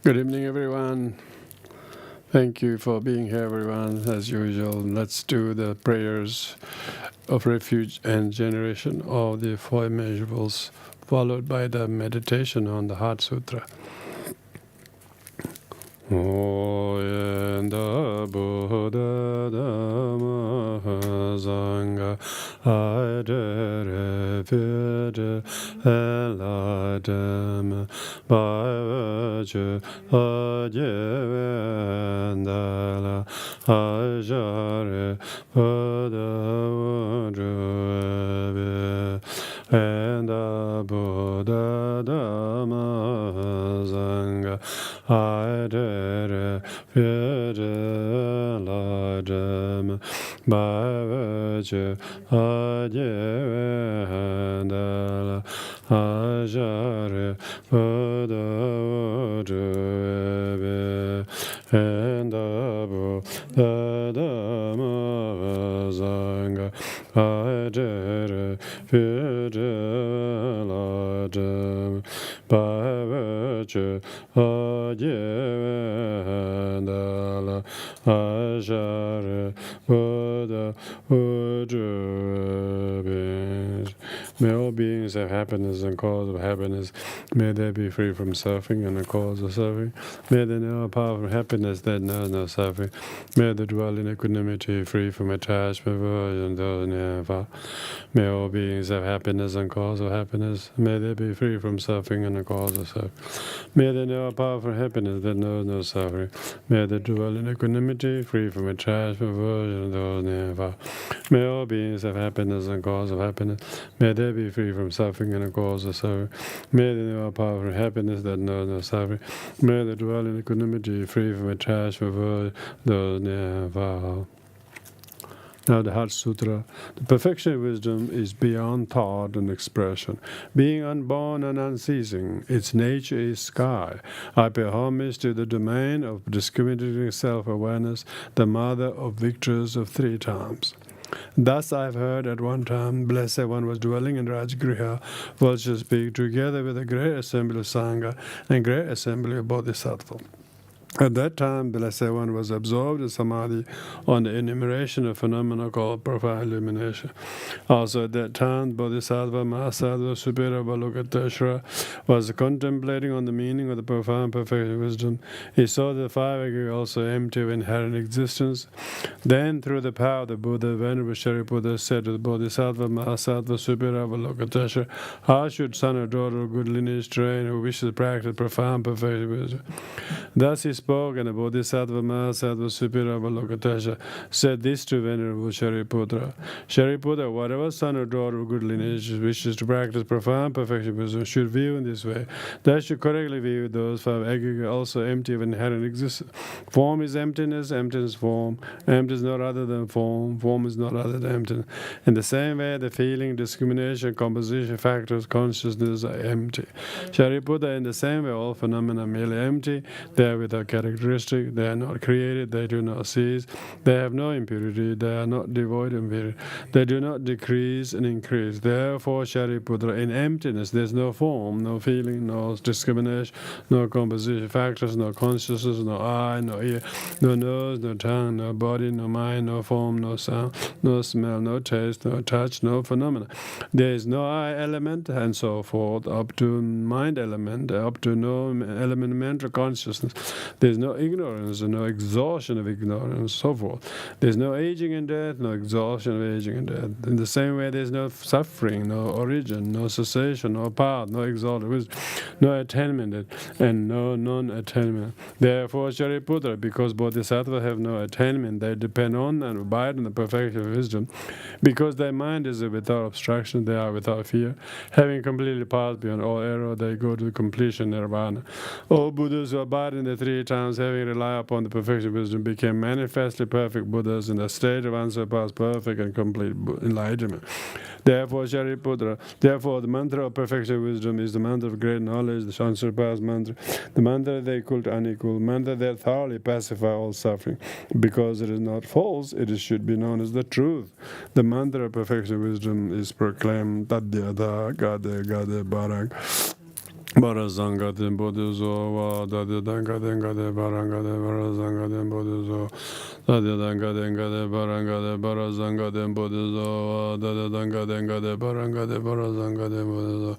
Good evening, everyone. Thank you for being here, everyone. As usual, let's do the prayers of refuge and generation of the Four Immeasurables, followed by the meditation on the Heart Sutra. Oyenda Buddha Dhamma Sanga Refuge Enlightenment by virtue of Jivendala Ajare Buddha Vajravi and Buddha Dhamma Sanga refuge enlightenment by virtue of Jivendala Ajare Buddha Vajravi and Buddha Dhamma Sanga refuge enlightenment by virtue of Jivendala Ajare Buddha Vajravi. May all beings have happiness and cause of happiness. May they be free from suffering and the cause of suffering. May they know a power of happiness that knows no suffering. May they dwell in equanimity, free from attachment, and those never. May all beings have happiness and cause of happiness. May they be free from suffering and the cause of suffering. May they know a power of happiness that knows no suffering. May they dwell in equanimity, free from attachment, and those never. May all beings have happiness and cause of happiness. May they be free from suffering and the cause of suffering. May they know a power of happiness that knows no suffering. May they dwell in equanimity, free from attachment, those never. Now the Heart Sutra. The perfection of wisdom is beyond thought and expression. Being unborn and unceasing, its nature is sky. I pay homage to the domain of discriminating self-awareness, the mother of victories of 3 times. Thus I have heard at one time, Blessed One was dwelling in Rajgriha, vultures speak together with a great assembly of Sanga and great assembly of Bodhisattva. At that time, Blessed One was absorbed in samadhi on the enumeration of phenomena called profound illumination. Also at that time, Bodhisattva Mahasattva Superior Avalokiteshvara was contemplating on the meaning of the profound perfect wisdom. He saw the 5 aggregates also empty of inherent existence. Then, through the power of the Buddha, Venerable Shariputra said to the Bodhisattva Mahasattva Superior Avalokiteshvara, how should son or daughter of good lineage train who wishes to practice profound perfect wisdom? Thus he spoke, and the Bodhisattva Mahasattva Superior Avalokitesha said this to Venerable Shariputra. Shariputra, whatever son or daughter of good lineage wishes to practice profound perfection wisdom should view in this way. They should correctly view those five aggregate also empty of inherent existence. Form is emptiness, emptiness form. Empty is not other than form, form is not other than emptiness. In the same way, the feeling, discrimination, composition, factors, consciousness are empty. Shariputra, in the same way, all phenomena are merely empty. They are without characteristic. They are not created. They do not cease. They have no impurity. They are not devoid of impurity. They do not decrease and increase. Therefore, Shariputra, in emptiness, there is no form, no feeling, no discrimination, no composition, factors, no consciousness, no eye, no ear, no nose, no tongue, no body, no mind, no form, no sound, no smell, no taste, no touch, no phenomena. There is no I element, and so forth, up to mind element, up to no element mental consciousness. There is no ignorance, no exhaustion of ignorance, so forth. There is no aging and death, no exhaustion of aging and death. In the same way, there is no suffering, no origin, no cessation, no path, no exalted wisdom, no attainment, and no non-attainment. Therefore, Shariputra, because Bodhisattvas have no attainment, they depend on and abide in the perfection of wisdom. Because their mind is without obstruction, they are without fear. Having completely passed beyond all error, they go to completion nirvana. All Buddhas who abide in the three times, having relied upon the perfection of wisdom, became manifestly perfect Buddhas in the state of unsurpassed perfect and complete enlightenment. Therefore, Shariputra, therefore the mantra of perfection of wisdom is the mantra of great knowledge, the unsurpassed mantra, the mantra that equal to unequal, mantra that thoroughly pacify all suffering. Because it is not false, it should be known as the truth. The mantra of perfection of wisdom is proclaimed Tadyada Gade Gade Barak. Barazanga den Bodhizo, Dadanga den Gade Baranga de Barazanga den Bodhizo, Dadanga den Gade Baranga de Barazanga den Bodhizo, Dadanga den Gade Baranga de Barazanga den Bodhizo,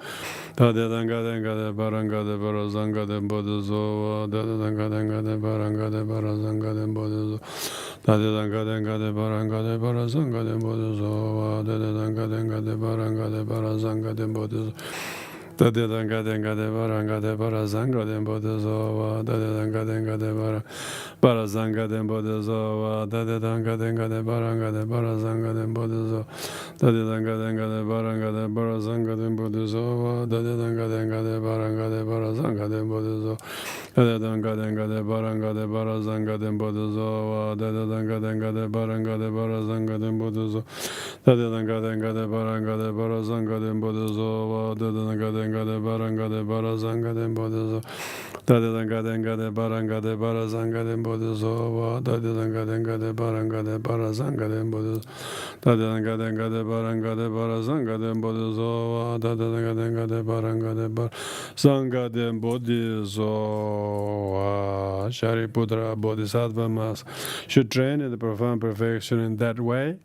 Dadanga den Gade Baranga de Barazanga den Bodhizo, Dadanga den Gade Baranga de Barazanga den Bodhizo, Dadanga den Gade Baranga de Barazanga den Bodhizo, Dadanga den Gade Baranga de Barazanga den Bodhizo. Dadanga denga de baranga de barazanga de bodhisattva, Dadanga denga de barazanga de bodhisattva, Dadanga denga de baranga de barazanga de bodhisattva, Dadanga denga de baranga de barazanga de bodhisattva, Dadanga denga de baranga de barazanga de bodhisattva, Dadanga denga de baranga de barazanga de bodhisattva, Dadanga denga de baranga de barazanga de bodhisattva, Dadanga denga de baranga de barazanga de bodhisattva, Dadanga denga de baranga de barazanga de bodhisattva, Dadanga denga de baranga de barazanga de bodhisattva, Dadanga denga de baranga de barazanga de bodhisattva, Dadanga denga de baranga de barazanga de bodhisattva, Dadanga denga de baranga de barazanga de bodhisattva. Shariputra Bodhisattva must should train in the profound perfection in that way.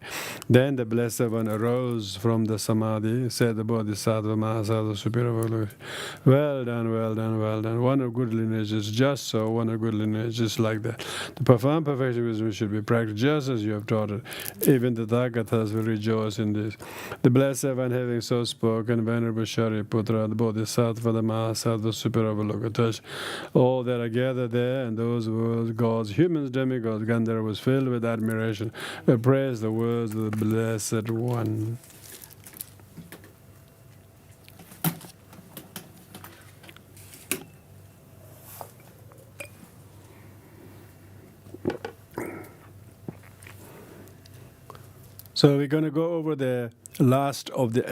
Then the Blessed One arose from the Samadhi, said the Bodhisattva Mahasattva Superior. Well done, well done, well done. One of good lineage is just so, one of good lineage is like that. The profound perfection wisdom should be practiced just as you have taught it. Even the Tathagatas will rejoice in this. The Blessed One having so spoken, Venerable Shariputra, the Bodhisattva, the Mahasattva Superior Avalokitesha, all that are gathered there, and those worlds, gods, humans, demigods, Gandhara was filled with admiration. Praise the words of the Blessed One. So we're going to go over the last of the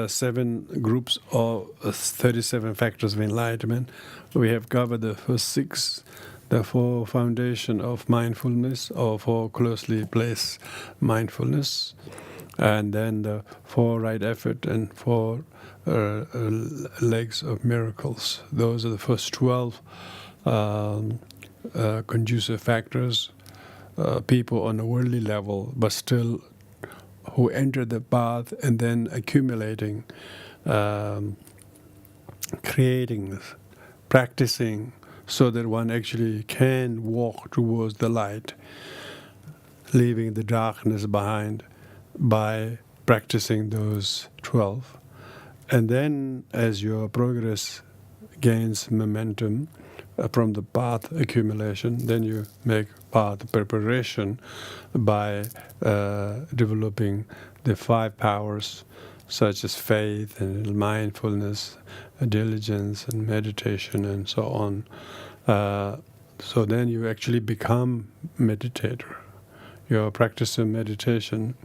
7 groups of 37 factors of enlightenment. We have covered the first 6, the 4 foundation of mindfulness, or 4 closely placed mindfulness, and then the 4 right effort and 4 legs of miracles. Those are the first 12 conducive factors, people on a worldly level, but still who enter the path and then accumulating, creating, practicing, so that one actually can walk towards the light, leaving the darkness behind by practicing those 12. And then as your progress gains momentum, from the path accumulation. Then you make path preparation by developing the 5 powers, such as faith and mindfulness, diligence and meditation and so on. So then you actually become meditator. Your practice of meditation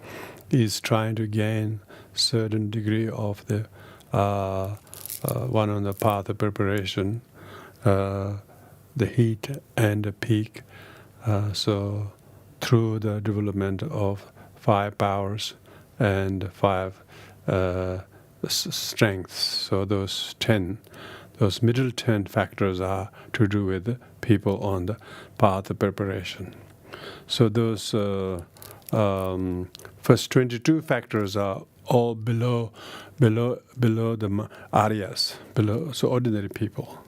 is trying to gain certain degree of the one on the path of preparation, the heat and the peak. So through the development of 5 powers and 5 strengths. So those middle 10 factors are to do with people on the path of preparation. So those first 22 factors are all below the Aryas, so ordinary people.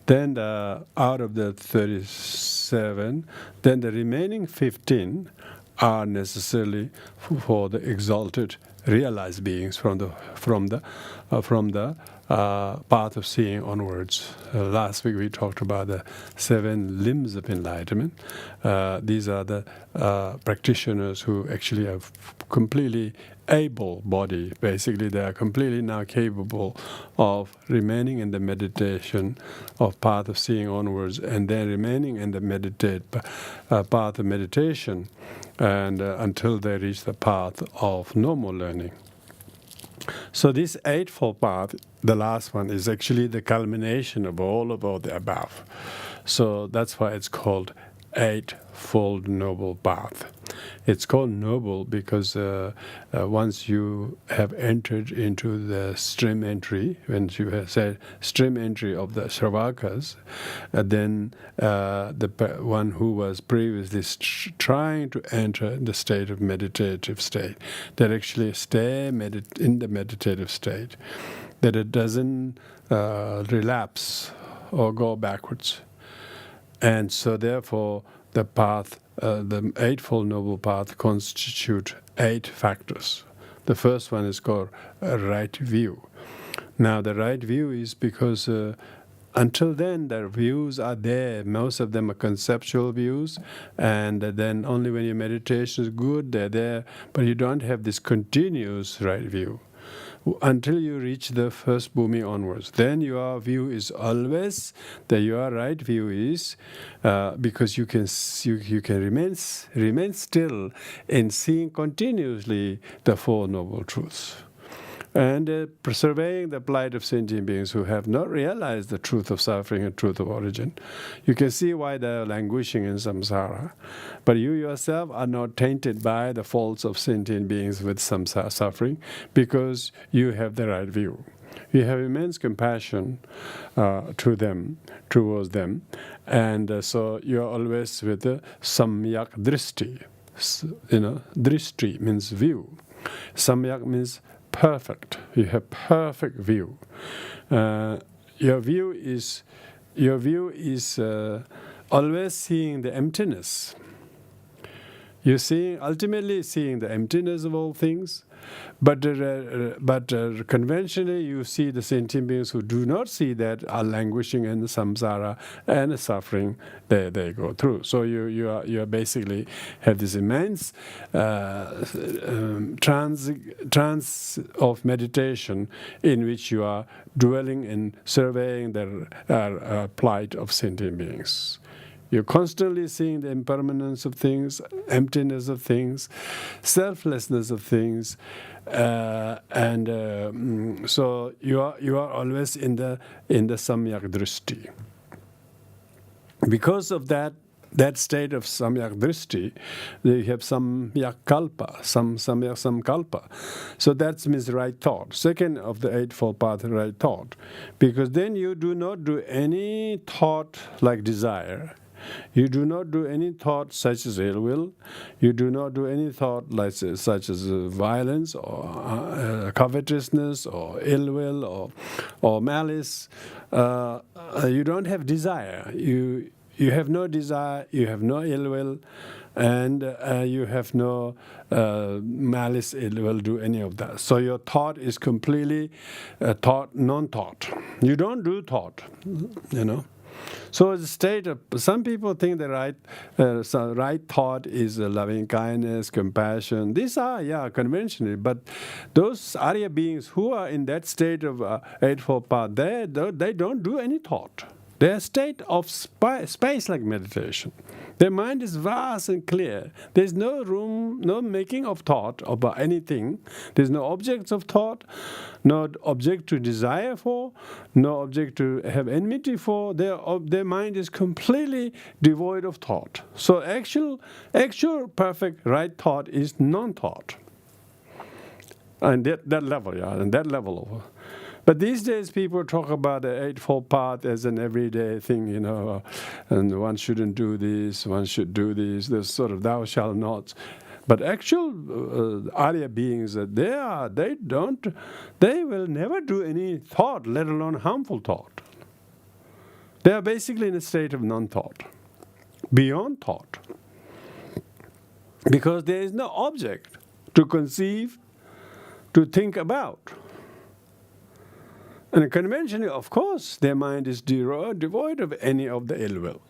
Then out of the 37, then the remaining 15 are necessarily for the exalted, realized beings from the path of seeing onwards. Last week we talked about the 7 limbs of enlightenment. These are the practitioners who actually have completely able body. Basically, they are completely now capable of remaining in the meditation of path of seeing onwards, and then remaining in the path of meditation, and until they reach the path of normal learning. So this Eightfold Path, the last one, is actually the culmination of all of the above. So that's why it's called Eightfold Noble Path. It's called noble because once you have entered into the stream entry, when you have said stream entry of the Shravakas, then the one who was previously trying to enter the state of meditative state, that actually stay in the meditative state, that it doesn't relapse or go backwards. And so therefore the path, the Eightfold Noble Path constitute 8 factors. The first one is called a right view. Now the right view is because until then their views are there. Most of them are conceptual views, and then only when your meditation is good, they're there, but you don't have this continuous right view until you reach the first bhumi onwards. Then your view is always, your right view is, because you can remain still in seeing continuously the 4 Noble Truths. And surveying the plight of sentient beings who have not realized the truth of suffering and truth of origin. You can see why they are languishing in samsara. But you yourself are not tainted by the faults of sentient beings with samsara suffering, because you have the right view. You have immense compassion towards them. And so you are always with the samyak dristi. Dristi means view. Samyak means perfect. You have perfect view. Your view is always seeing the emptiness. You're ultimately seeing the emptiness of all things, but conventionally you see the sentient beings who do not see that are languishing in the samsara and the suffering they go through. So you are basically have this immense trance of meditation in which you are dwelling and surveying the plight of sentient beings. You're constantly seeing the impermanence of things, emptiness of things, selflessness of things, and so you are always in the samyak drishti. Because of that state of samyak drishti, you have samyak kalpa, samyak samkalpa. So that means right thought. Second of the Eightfold Path, right thought, because then you do not do any thought like desire. You do not do any thought such as ill will. You do not do any thought such as violence or covetousness or ill will or malice. You don't have desire. You have no desire. You have no ill will, and you have no malice, ill will, do any of that. So your thought is completely non-thought. You don't do thought, So the state of, some people think the right thought is loving kindness, compassion. These are, conventional, but those Arya beings who are in that state of Eightfold Path, they don't do any thought. They're a state of space-like meditation. Their mind is vast and clear. There's no room, no making of thought about anything. There's no objects of thought, no object to desire for, no object to have enmity for. Their mind is completely devoid of thought. So actual perfect right thought is non-thought. And that level, and that level of... But these days people talk about the Eightfold Path as an everyday thing, and one shouldn't do this, one should do this, this sort of thou shalt not. But actual Arya beings, they will never do any thought, let alone harmful thought. They are basically in a state of non-thought, beyond thought. Because there is no object to conceive, to think about. And conventionally, of course, their mind is devoid of any of the ill will.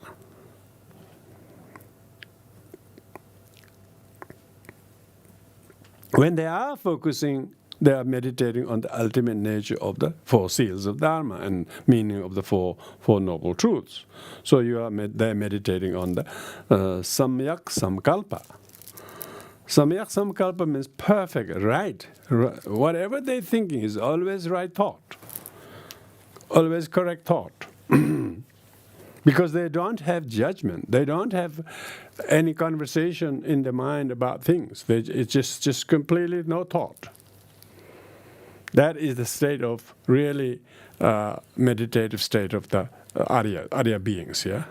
When they are focusing, they are meditating on the ultimate nature of the four seals of Dharma and meaning of the four noble truths. So they're meditating on the samyak samkalpa. Samyak samkalpa means perfect, right. Whatever they're thinking is always right thought. Always correct thought. Because they don't have judgment. They don't have any conversation in the mind about things. It's just completely no thought. That is the state of really meditative state of the Arya beings, yeah?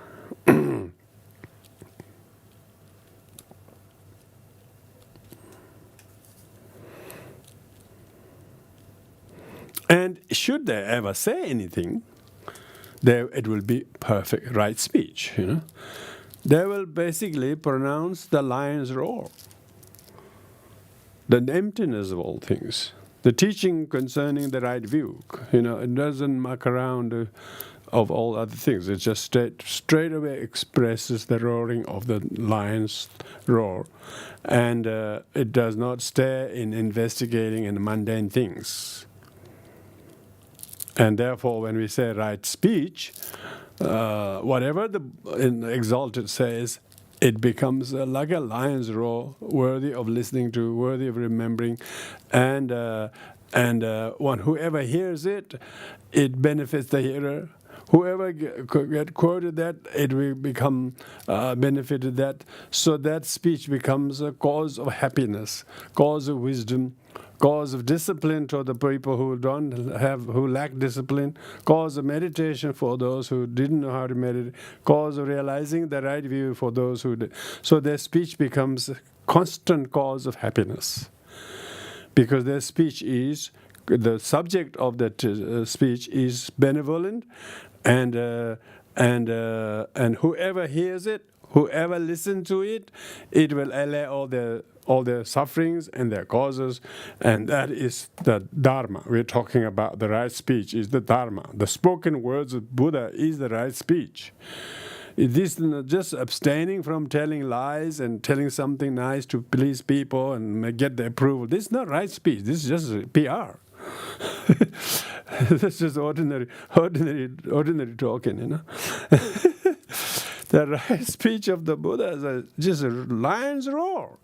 And should they ever say anything, it will be perfect right speech, They will basically pronounce the lion's roar, the emptiness of all things, the teaching concerning the right view. It doesn't muck around of all other things. It just straight away expresses the roaring of the lion's roar. And it does not stare in investigating in mundane things. And therefore, when we say right speech, whatever the exalted says, it becomes like a lion's roar, worthy of listening to, worthy of remembering, and whoever hears it, it benefits the hearer. Whoever get quoted that, it will become benefited that. So that speech becomes a cause of happiness, cause of wisdom, cause of discipline to the people who lack discipline, cause of meditation for those who didn't know how to meditate, cause of realizing the right view for those who did. So their speech becomes a constant cause of happiness, because their speech is, the subject of that speech is benevolent, and whoever hears it, whoever listens to it, it will allay all their sufferings and their causes, and that is the Dharma. We're talking about the right speech is the Dharma. The spoken words of Buddha is the right speech. It is not just abstaining from telling lies and telling something nice to please people and get the approval. This is not right speech. This is just PR. This is ordinary talking, The right speech of the Buddha is just a lion's roar.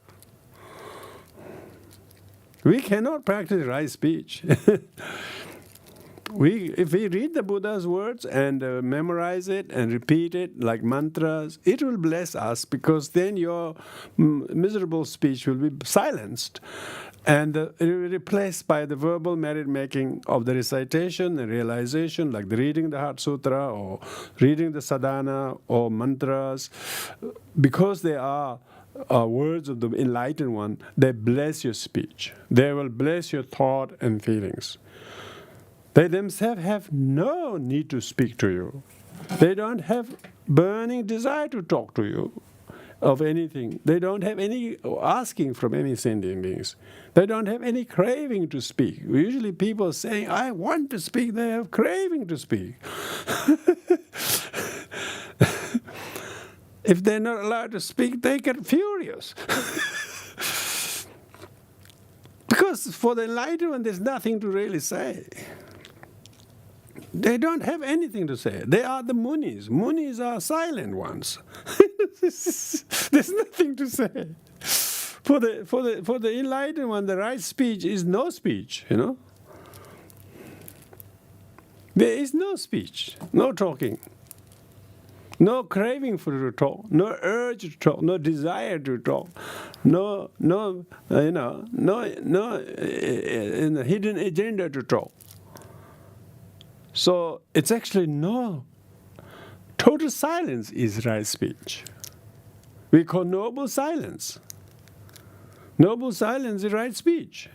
We cannot practice right speech. If we read the Buddha's words and memorize it and repeat it like mantras, it will bless us, because then your miserable speech will be silenced and it will be replaced by the verbal merit making of the recitation and realization, like the reading the Heart Sutra or reading the sadhana or mantras. Because they are words of the enlightened one, they bless your speech. They will bless your thought and feelings. They themselves have no need to speak to you. They don't have burning desire to talk to you of anything. They don't have any asking from any sentient beings. They don't have any craving to speak. Usually people saying, I want to speak, they have craving to speak. if they're not allowed to speak, they get furious. Because for the enlightened one, there's nothing to really say. They don't have anything to say. They are the munis. Munis are silent ones. There's nothing to say. For the enlightened one, the right speech is no speech, you know. There is no speech, no talking, no craving for to talk, no urge to talk, no desire to talk, no hidden agenda to talk. So it's actually no. Total silence is right speech. We call noble silence. Noble silence is right speech.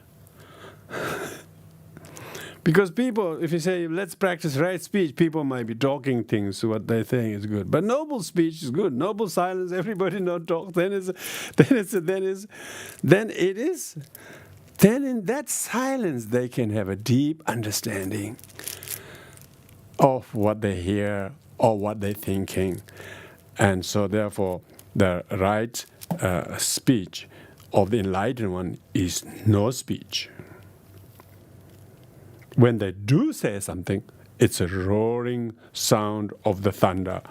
Because people, if you say, let's practice right speech, people might be talking things, what they think is good. But noble speech is good. Noble silence, everybody not talk. Then in that silence they can have a deep understanding of what they hear or what they're thinking. And so therefore, the right speech of the enlightened one is no speech. When they do say something, it's a roaring sound of the thunder,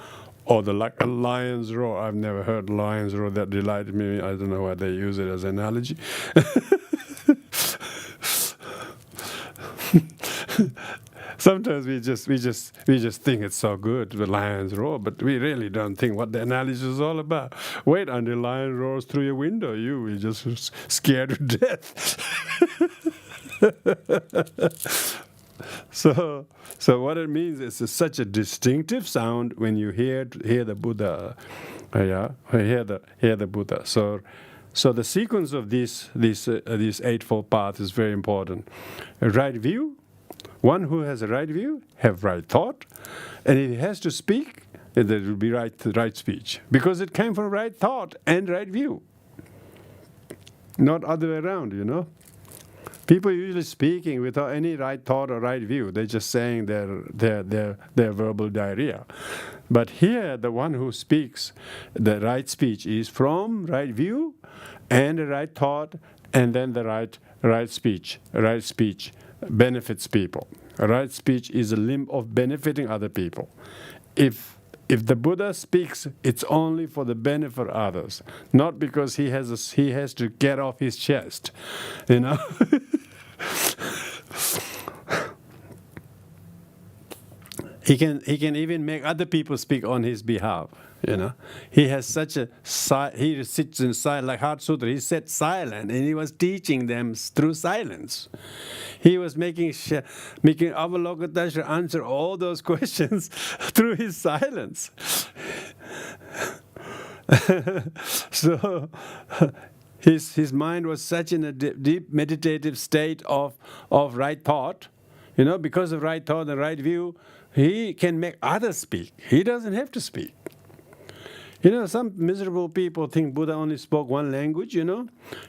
or like a lion's roar. I've never heard lion's roar. That delighted me. I don't know why they use it as an analogy. Sometimes we just think it's so good, the lion's roar, but we really don't think what the analogy is all about. Wait until lion roars through your window, you will just scared to death. So what it means is such a distinctive sound when you hear the Buddha, hear the Buddha. So the sequence of this Eightfold Path is very important. A right view, one who has a right view, have right thought, and if he has to speak, there will be right speech, because it came from right thought and right view, not other way around, you know. People usually speaking without any right thought or right view. They're just saying their verbal diarrhea. But here, the one who speaks the right speech is from right view and the right thought, and then the right speech. Right speech benefits people. Right speech is a limb of benefiting other people. If the Buddha speaks, it's only for the benefit of others, not because he has to get off his chest, you know. He can even make other people speak on his behalf, you know. He has such he sits in silence, like Heart Sutra. He sat silent, and he was teaching them through silence. He was making Avalokiteshvara answer all those questions through his silence. So his mind was such in a deep meditative state of right thought, you know, because of right thought and right view, he can make others speak. He doesn't have to speak. You know, some miserable people think Buddha only spoke one language, you know.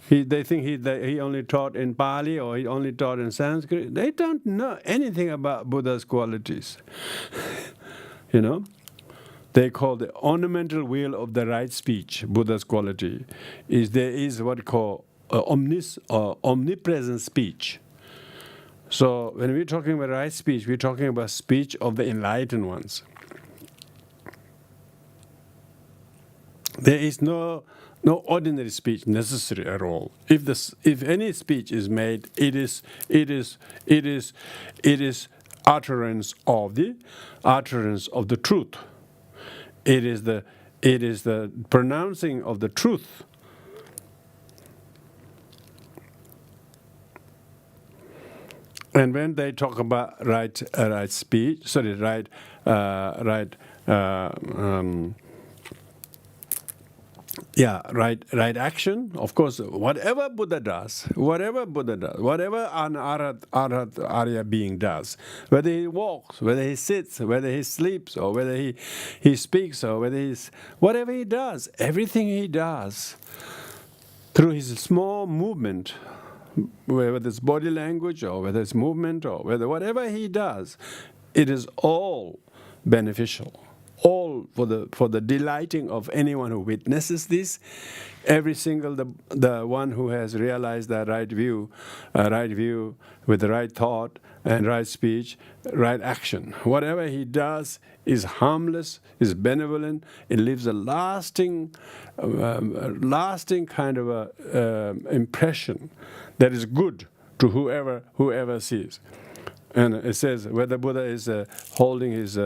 They think he only taught in Pali or he only taught in Sanskrit. They don't know anything about Buddha's qualities. You know, they call the ornamental wheel of the right speech, Buddha's quality, there is what we call omnipresent speech. So when we're talking about right speech, we're talking about speech of the enlightened ones. There is no ordinary speech necessary at all. If any speech is made, it is utterance of the truth. It is the pronouncing of the truth. And when they talk about right speech, right action. Of course, whatever an Arya being does, whether he walks, whether he sits, whether he sleeps, or whether he speaks, or whatever he does, everything he does through his small movement, whether it's body language or whether it's movement or whatever he does, it is all beneficial. all for the delighting of anyone who witnesses this. Every single the one who has realized that right view with the right thought and right speech, right action. Whatever he does is harmless, is benevolent. It leaves a lasting kind of a impression that is good to whoever sees. And it says whether Buddha is holding his,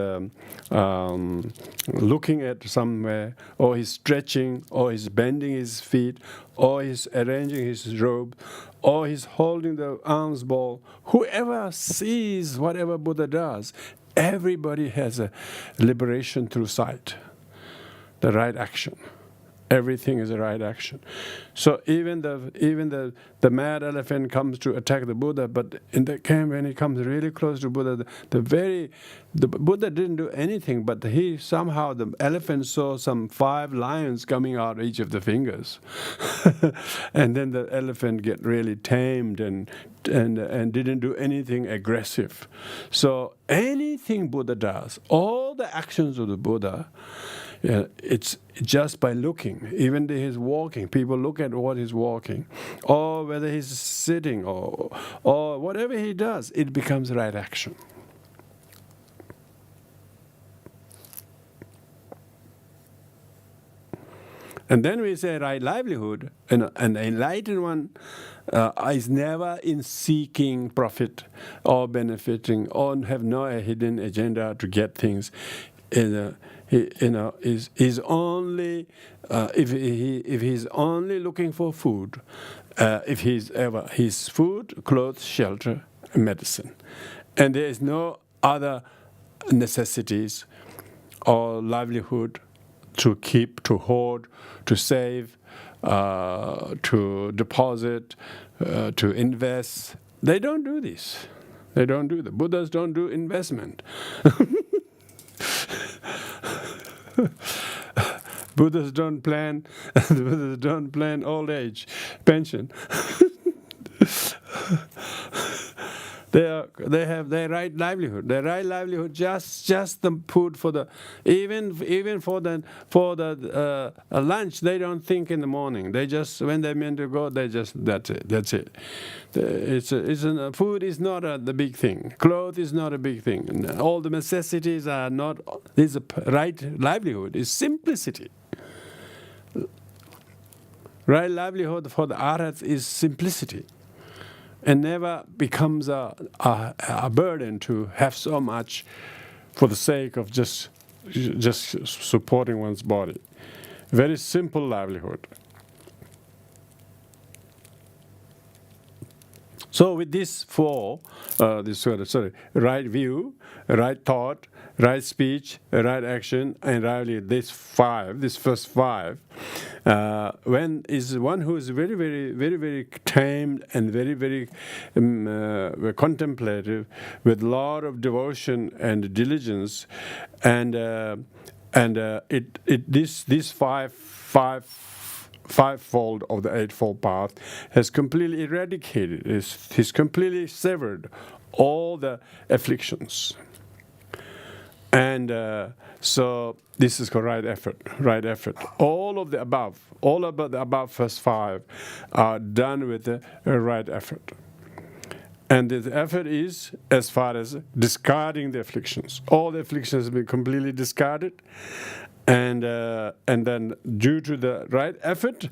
looking at somewhere, or he's stretching, or he's bending his feet, or he's arranging his robe, or he's holding the alms bowl. Whoever sees whatever Buddha does, everybody has a liberation through sight, the right action. Everything is a right action. So even the mad elephant comes to attack the Buddha, but in the camp when he comes really close to Buddha, the Buddha didn't do anything, but the elephant saw some 5 lions coming out each of the fingers, and then the elephant get really tamed and didn't do anything aggressive. So anything Buddha does, all the actions of the Buddha. Yeah, it's just by looking. Even he's walking, people look at what he's walking, or whether he's sitting, or whatever he does, it becomes right action. And then we say right livelihood, and the enlightened one is never in seeking profit or benefiting, or have no hidden agenda to get things. Is only if he's only looking for food, if he's food, clothes, shelter, and medicine, and there is no other necessities or livelihood to keep, to hoard, to save, to deposit, to invest. They don't do this. They don't do that. Buddhas don't do investment. Buddhists don't plan. Buddhists don't plan old age pension. They have their right livelihood. Their right livelihood just the food for the even for the lunch. They don't think in the morning. They just when they're meant to go. They just that's it. Food is not the big thing. Clothes is not a big thing. All the necessities are not. This right livelihood is simplicity. Right livelihood for the arhats is simplicity. And never becomes a burden to have so much for the sake of just supporting one's body. Very simple livelihood. So with these four, right view, right thought, right speech, right action, and rightly this first five, when is one who is very, very, very, very tamed and very, very contemplative, with a lot of devotion and diligence, and this fivefold of the Eightfold Path has completely eradicated, he's completely severed all the afflictions. And so this is called right effort. All of the above first five are done with the right effort. And the effort is as far as discarding the afflictions. All the afflictions have been completely discarded. And then due to the right effort,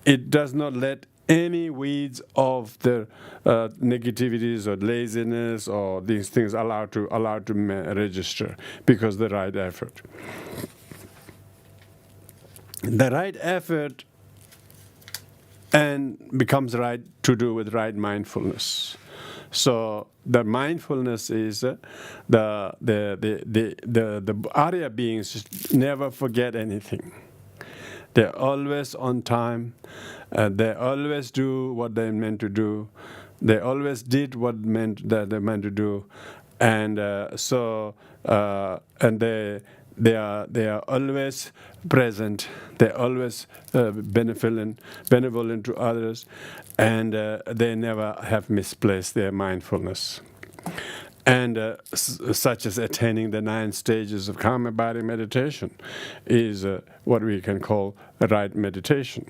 it does not let any weeds of the negativities or laziness or these things allowed to register, because the right effort. The right effort and becomes right to do with right mindfulness. So the mindfulness is the Arya beings never forget anything. They're always on time. They always do what they're meant to do. They always did what they're meant to do, and they are always present. They're always benevolent to others, and they never have misplaced their mindfulness. And such as attaining the 9 stages of calm body meditation is what we can call a right meditation.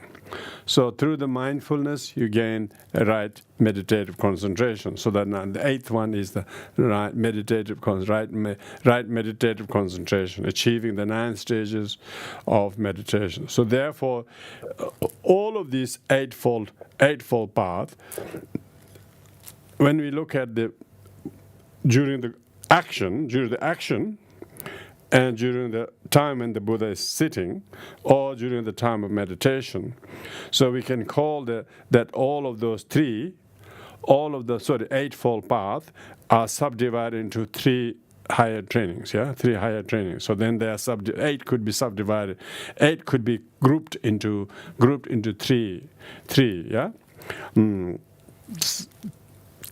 So through the mindfulness, you gain a right meditative concentration. So that now the 8th one is the right meditative concentration, achieving the 9 stages of meditation. So therefore, all of these eightfold path, when we look at during the action, and during the time when the Buddha is sitting, or during the time of meditation. So we can call that all of those eightfold path are subdivided into 3 higher trainings, 3 higher trainings. So then 8 could be subdivided, 8 could be grouped into 3,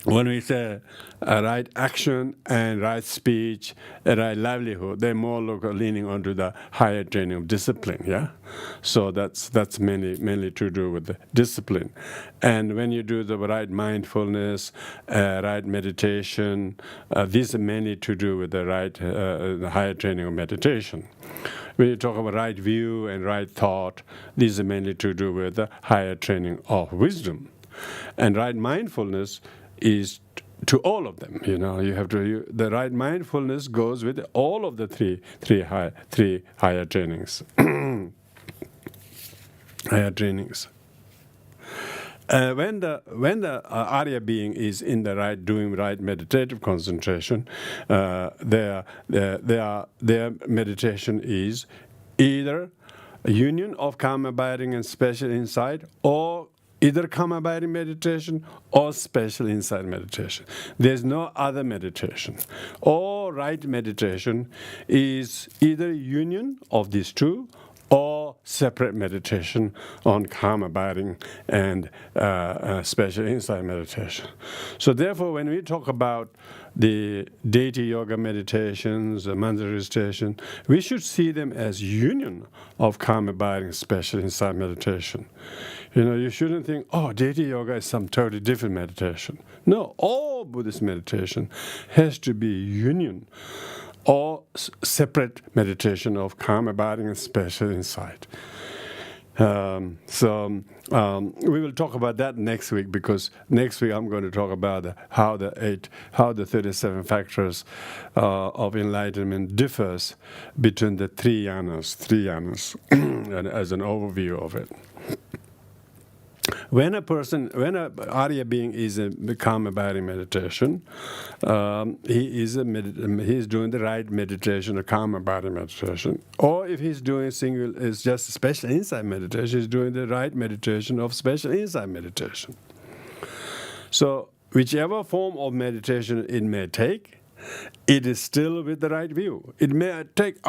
When we say right action and right speech, right livelihood, they more leaning onto the higher training of discipline, So that's mainly to do with the discipline. And when you do the right mindfulness, right meditation, these are mainly to do with the the higher training of meditation. When you talk about right view and right thought, these are mainly to do with the higher training of wisdom. And right mindfulness is to all of them. You have to. The right mindfulness goes with all of the three higher trainings. Higher trainings. When the Arya being is in the doing right meditative concentration, their meditation is either a union of calm abiding and special insight, or either calm abiding meditation or special insight meditation. There's no other meditation. All right meditation is either union of these two or separate meditation on calm abiding and special insight meditation. So therefore, when we talk about the deity yoga meditations, the mantra recitation, we should see them as union of calm abiding, special insight meditation. You shouldn't think, deity yoga is some totally different meditation. No, all Buddhist meditation has to be union or separate meditation of calm abiding and special insight. We will talk about that next week, because next week I'm going to talk about how the 37 factors of enlightenment differs between the three yanas, and as an overview of it. When a Arya being is in calm abiding meditation, he is doing the right meditation, a calm abiding meditation. Or if he's doing is just special insight meditation, he's doing the right meditation of special insight meditation. So whichever form of meditation it may take, it is still with the right view. It may take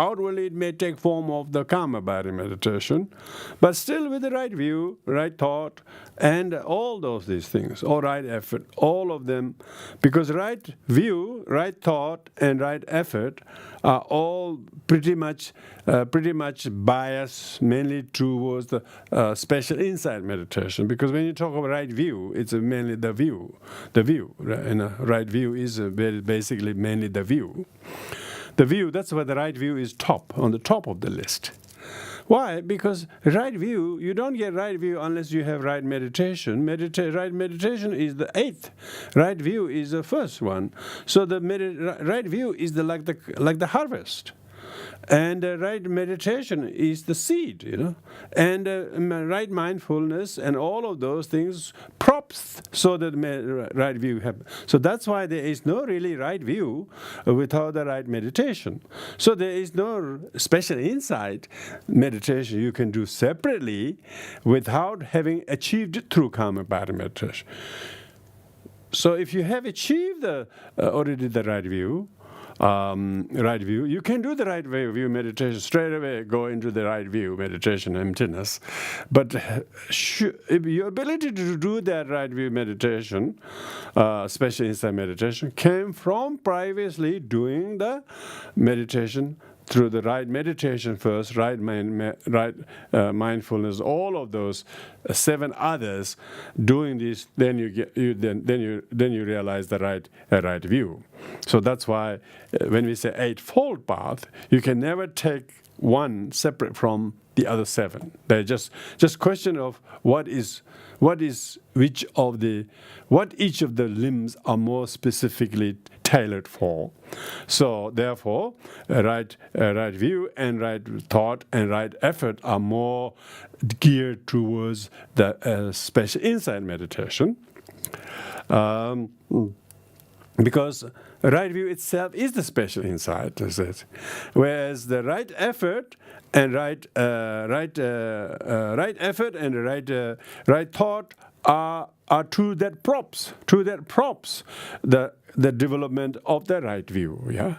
form of the calm abiding meditation, but still with the right view, right thought, and all these things, or right effort, all of them, because right view, right thought, and right effort are all pretty much biased mainly towards the special insight meditation. Because when you talk about right view, it's mainly the view. And right view is basically mainly the view. The view, that's why the right view is on the top of the list. Why? Because right view, you don't get right view unless you have right meditation. Right meditation is the 8th. Right view is the first one. So the right view is like the harvest. And right meditation is the seed, And right mindfulness and all of those things props so that right view happens. So that's why there is no really right view without the right meditation. So there is no special insight meditation you can do separately without having achieved it through calm abiding meditation. So if you have achieved already the right view, you can do the right view meditation straight away, go into the right view meditation, emptiness. But your ability to do that right view meditation, special insight meditation, came from previously doing the meditation through the right meditation first, mindfulness, all of those 7 others doing this, then you realize the right view. So that's why when we say Eightfold Path, you can never take one separate from the other 7. They're just question of what each of the limbs are more specifically tailored for. So therefore, right view and right thought and right effort are more geared towards the special insight meditation, because right view itself is the special insight, is it? Whereas the right effort and right thought are to that props the development of the right view. Yeah.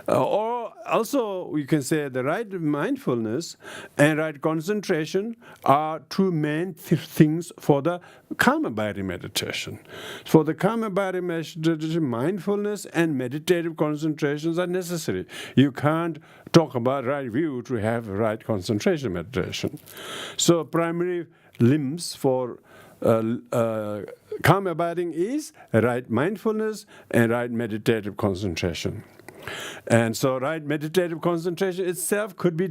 Or also we can say the right mindfulness and right concentration are 2 main things for the karma body meditation. For the karma body meditation, mindfulness and meditative concentrations are necessary. You can't talk about right view to have right concentration meditation. So primary limbs for calm abiding is right mindfulness and right meditative concentration. And so right meditative concentration itself could be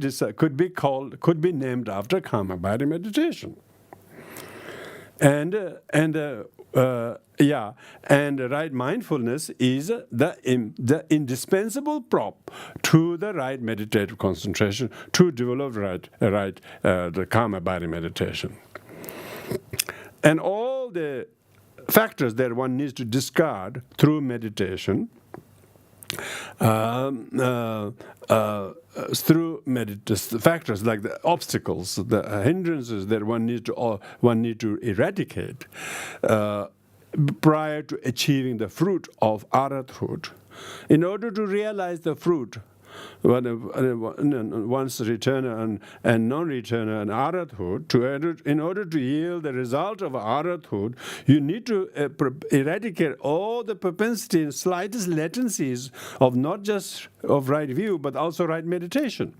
named after calm abiding meditation. And right mindfulness is the indispensable prop to the right meditative concentration to develop the calm abiding meditation. And all the factors that one needs to discard through meditation, factors like the obstacles, the hindrances that one need to eradicate prior to achieving the fruit of arhathood. In order to realize the fruit, one's returner and non-returner and arhathood, in order to yield the result of arhathood, you need to eradicate all the propensity and slightest latencies of not just of right view, but also right meditation.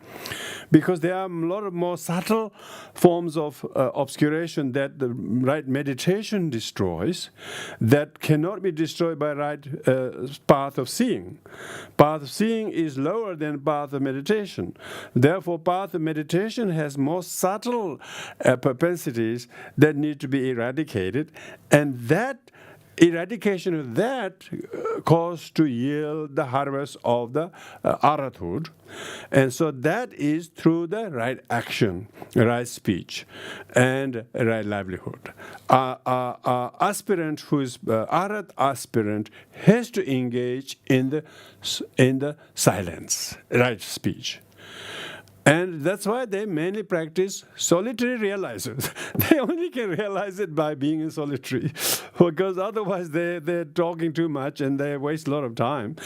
Because there are a lot of more subtle forms of obscuration that the right meditation destroys that cannot be destroyed by right path of seeing. Path of seeing is lower than path of meditation. Therefore, path of meditation has more subtle propensities that need to be eradicated, and that eradication of that cause to yield the harvest of the arhathood. And so that is through the right action, right speech, and right livelihood. Aspirant who is arhat aspirant has to engage in the silence, right speech. And that's why they mainly practice solitary realizers. They only can realize it by being in solitary, because otherwise they're talking too much and they waste a lot of time.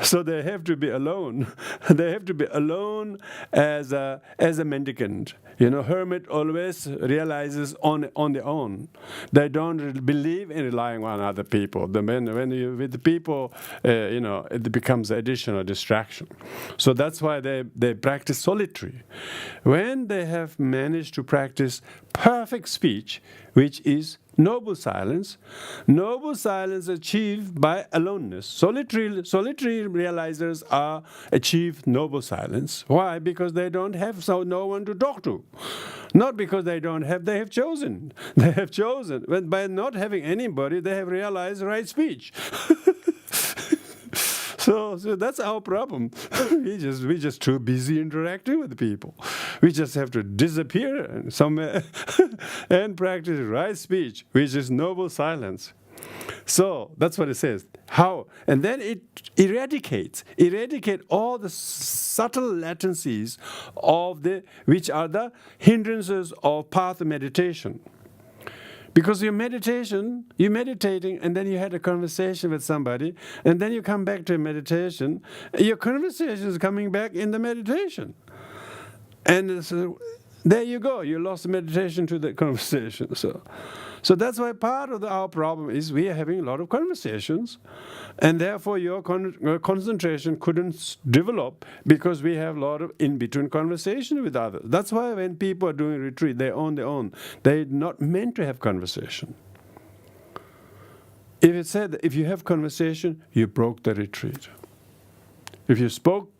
So they have to be alone. They have to be alone as a mendicant. Hermit always realizes on their own. They don't believe in relying on other people. When you with the people, it becomes additional distraction. So that's why they practice solitary. When they have managed to practice perfect speech, which is noble silence achieved by aloneness. Solitary realizers achieve noble silence. Why? Because they don't have no one to talk to. Not because they have chosen. They have chosen. By not having anybody, they have realized right speech. So that's our problem. We're just too busy interacting with people. We just have to disappear somewhere and practice right speech, which is noble silence. So that's what it says. How? And then it eradicate all the subtle latencies which are the hindrances of path of meditation. Because you're meditating, and then you had a conversation with somebody, and then you come back to meditation, your conversation is coming back in the meditation. And so there you go, you lost the meditation to the conversation. So So that's why part of our problem is we are having a lot of conversations, and therefore your concentration couldn't develop because we have a lot of in-between conversation with others. That's why when people are doing retreat, they're on their own. They're not meant to have conversation. If it said that if you have conversation, you broke the retreat. If you spoke,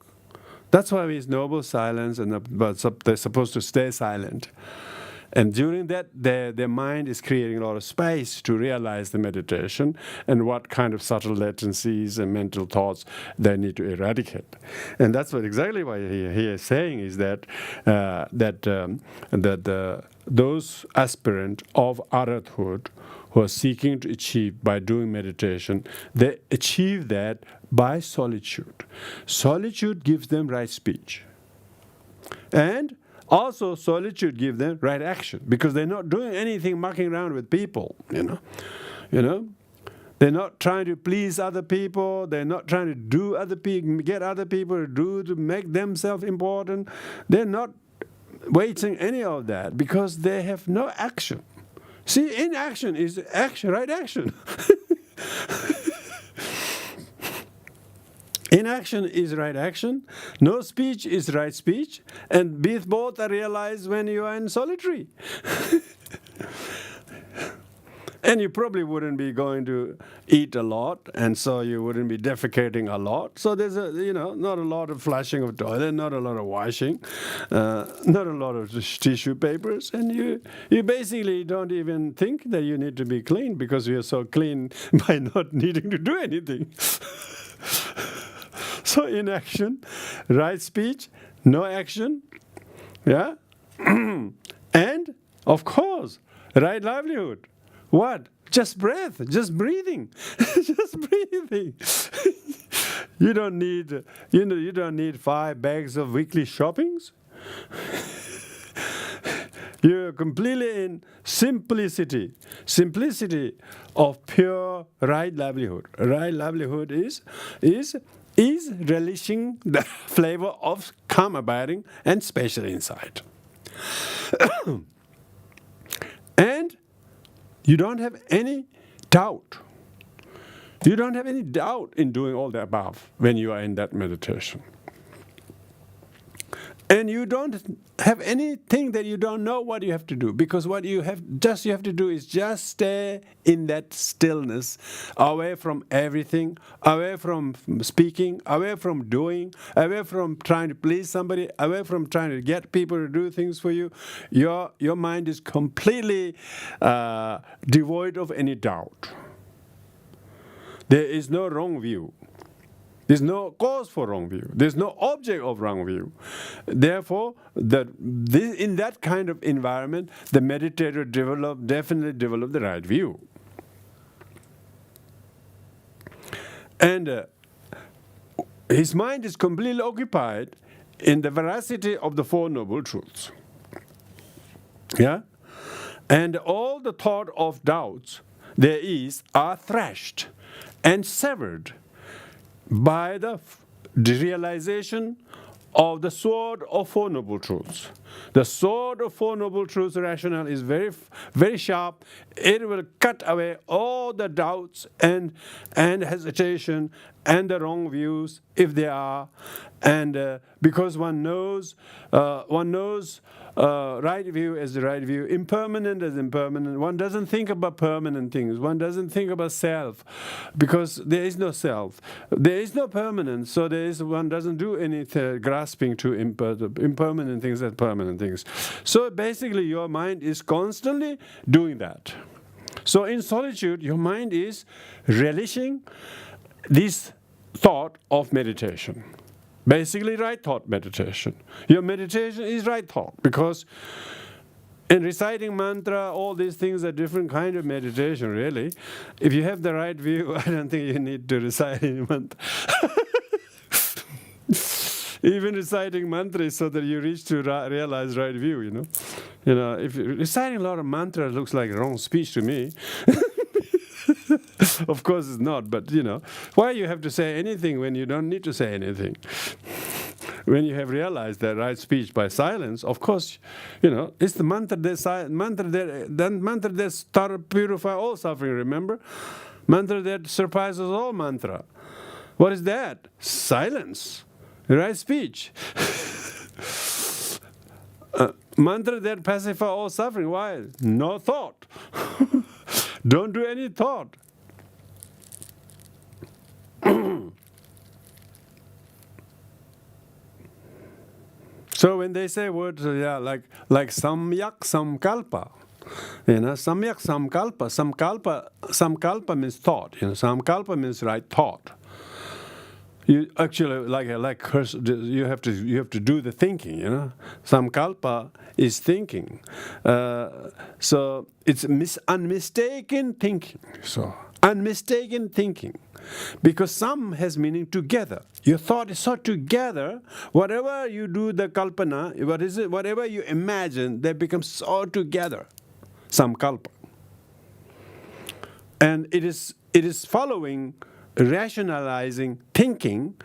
that's why it's noble silence, but they're supposed to stay silent. And during that, their mind is creating a lot of space to realize the meditation and what kind of subtle latencies and mental thoughts they need to eradicate. And that's exactly what he is saying is that those aspirants of adulthood who are seeking to achieve by doing meditation, they achieve that by solitude. Solitude gives them right speech. And also, solitude gives them right action because they're not doing anything mucking around with people, you know. They're not trying to please other people. They're not trying to do get other people to make themselves important. They're not waiting any of that because they have no action. See, inaction is action, right action. Inaction is right action, no speech is right speech, and both are realized when you are in solitary. And you probably wouldn't be going to eat a lot, and so you wouldn't be defecating a lot. So there's not a lot of flushing of toilet, not a lot of washing, not a lot of tissue papers, and you basically don't even think that you need to be clean because you're so clean by not needing to do anything. So inaction, right speech, no action, yeah? And, of course, right livelihood. What? Just breath, just breathing, just breathing. You don't need 5 bags of weekly shoppings. You're completely in simplicity of pure right livelihood. Right livelihood is relishing the flavor of calm abiding and spatial insight. And you don't have any doubt. You don't have any doubt in doing all the above when you are in that meditation. And you don't have anything that you don't know what you have to do, because what you have to do is just stay in that stillness, away from everything, away from speaking, away from doing, away from trying to please somebody, away from trying to get people to do things for you. Your mind is completely devoid of any doubt. There is no wrong view. There's no cause for wrong view. There's no object of wrong view. Therefore, in that kind of environment, the meditator definitely develop the right view. And his mind is completely occupied in the veracity of the Four Noble Truths. Yeah? And all the thought of doubts there are thrashed and severed by the realization of the sword of Four Noble Truths. The sword of Four Noble Truths rationale is very, very sharp. It will cut away all the doubts and hesitation and the wrong views, if there are. And because one knows right view as the right view, impermanent as impermanent. One doesn't think about permanent things. One doesn't think about self, because there is no self. There is no permanence, so one doesn't do any grasping to impermanent things as permanent things. So basically your mind is constantly doing that. So in solitude, your mind is relishing this thought of meditation. Basically right thought meditation. Your meditation is right thought, because in reciting mantra, all these things are different kind of meditation, really. If you have the right view, I don't think you need to recite any mantra. Even reciting mantra is so that you reach to realize right view, you know. If you're reciting a lot of mantra, it looks like wrong speech to me. Of course it's not, but why you have to say anything when you don't need to say anything? when you have realized that right speech by silence, of course, it's the mantra that purify all suffering, remember? Mantra that surpasses all mantra. What is that? Silence. Right speech. Mantra that pacify all suffering. Why? No thought. Don't do any thought. So when they say words, like samyak samkalpa, samyak samkalpa, samkalpa means thought. Samkalpa means right thought. You actually you have to do the thinking. Samkalpa is thinking. So it's unmistaken thinking. So unmistaken thinking. Because sam has meaning together. Your thought is so together, whatever you do the kalpana, whatever you imagine, they become so together. Samkalpa. And it is following rationalizing thinking,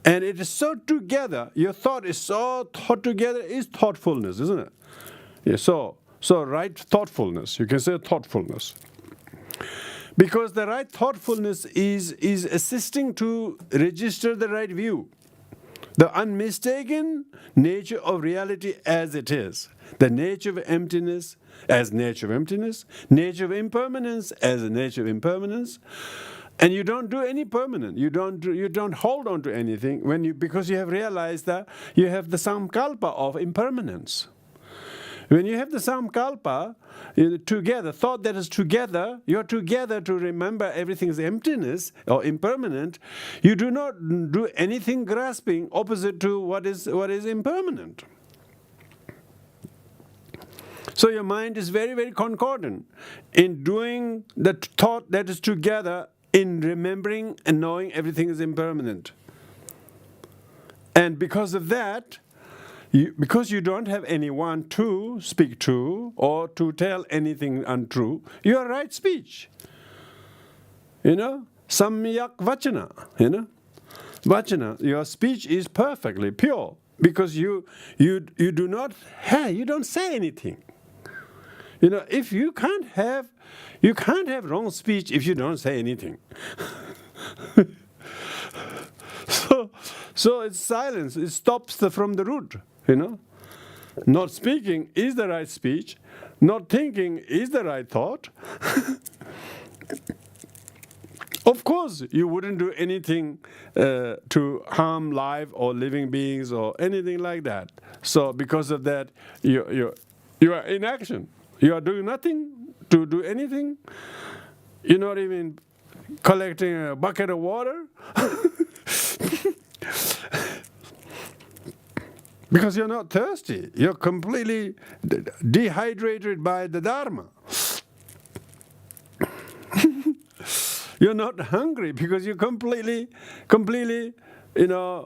and it is so together, your thought is so thought together, is thoughtfulness, isn't it? Yeah, so right thoughtfulness, you can say thoughtfulness. Because the right thoughtfulness is assisting to register the right view, the unmistaken nature of reality as it is, the nature of emptiness as nature of emptiness, nature of impermanence as a nature of impermanence, and you don't do any permanent. You don't hold on to anything because you have realized that you have the samkalpa of impermanence. When you have the samkalpa together, thought that is together, you're together to remember everything's emptiness or impermanent. You do not do anything grasping opposite to what is impermanent. So your mind is very, very concordant in doing the thought that is together, in remembering and knowing everything is impermanent. And because of that, because you don't have anyone to speak to or to tell anything untrue, you are right speech. Samyak vachana. Vachana, your speech is perfectly pure because you don't say anything. If you can't have wrong speech if you don't say anything. So it's silence. It stops from the root. Not speaking is the right speech. Not thinking is the right thought. Of course, you wouldn't do anything to harm life or living beings or anything like that. So because of that, you are in action. You are doing nothing to do anything. You're not even collecting a bucket of water. Because you're not thirsty. You're completely dehydrated by the Dharma. You're not hungry because you're completely,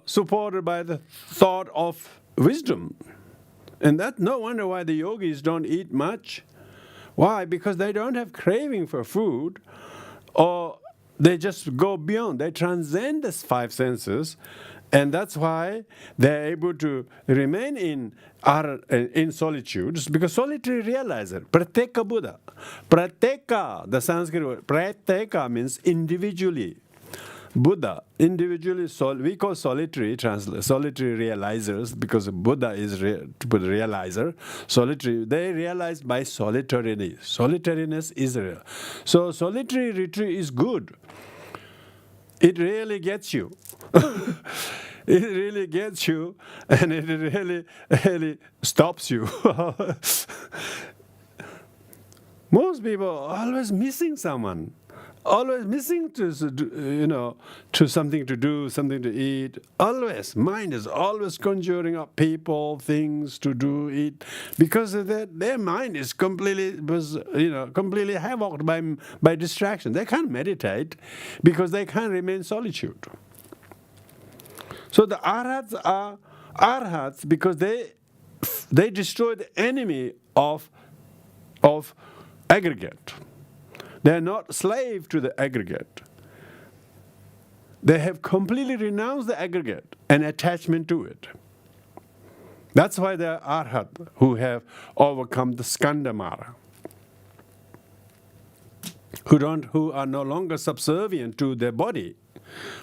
supported by the thought of wisdom. And that's no wonder why the yogis don't eat much. Why? Because they don't have craving for food, or they just go beyond. They transcend the five senses, and that's why they're able to remain in solitude, because solitary realizer, prateka Buddha. Prateka, the Sanskrit word, prateka means individually. Buddha, individually, we call solitary realizers, because Buddha is realizer. Solitary, they realize by solitariness. Solitariness is real. So solitary retreat is good. It really gets you. It really gets you, and it really stops you. Most people are always missing someone. Always missing to something to do, something to eat. Always, mind is always conjuring up people, things to do, eat. Because of that, their mind is completely havocked by distraction. They can't meditate because they can't remain solitude. So the arhats are arhats because they destroy the enemy of aggregate. They are not slave to the aggregate. They have completely renounced the aggregate and attachment to it. That's why there are arhat who have overcome the skandha mara, who are no longer subservient to their body,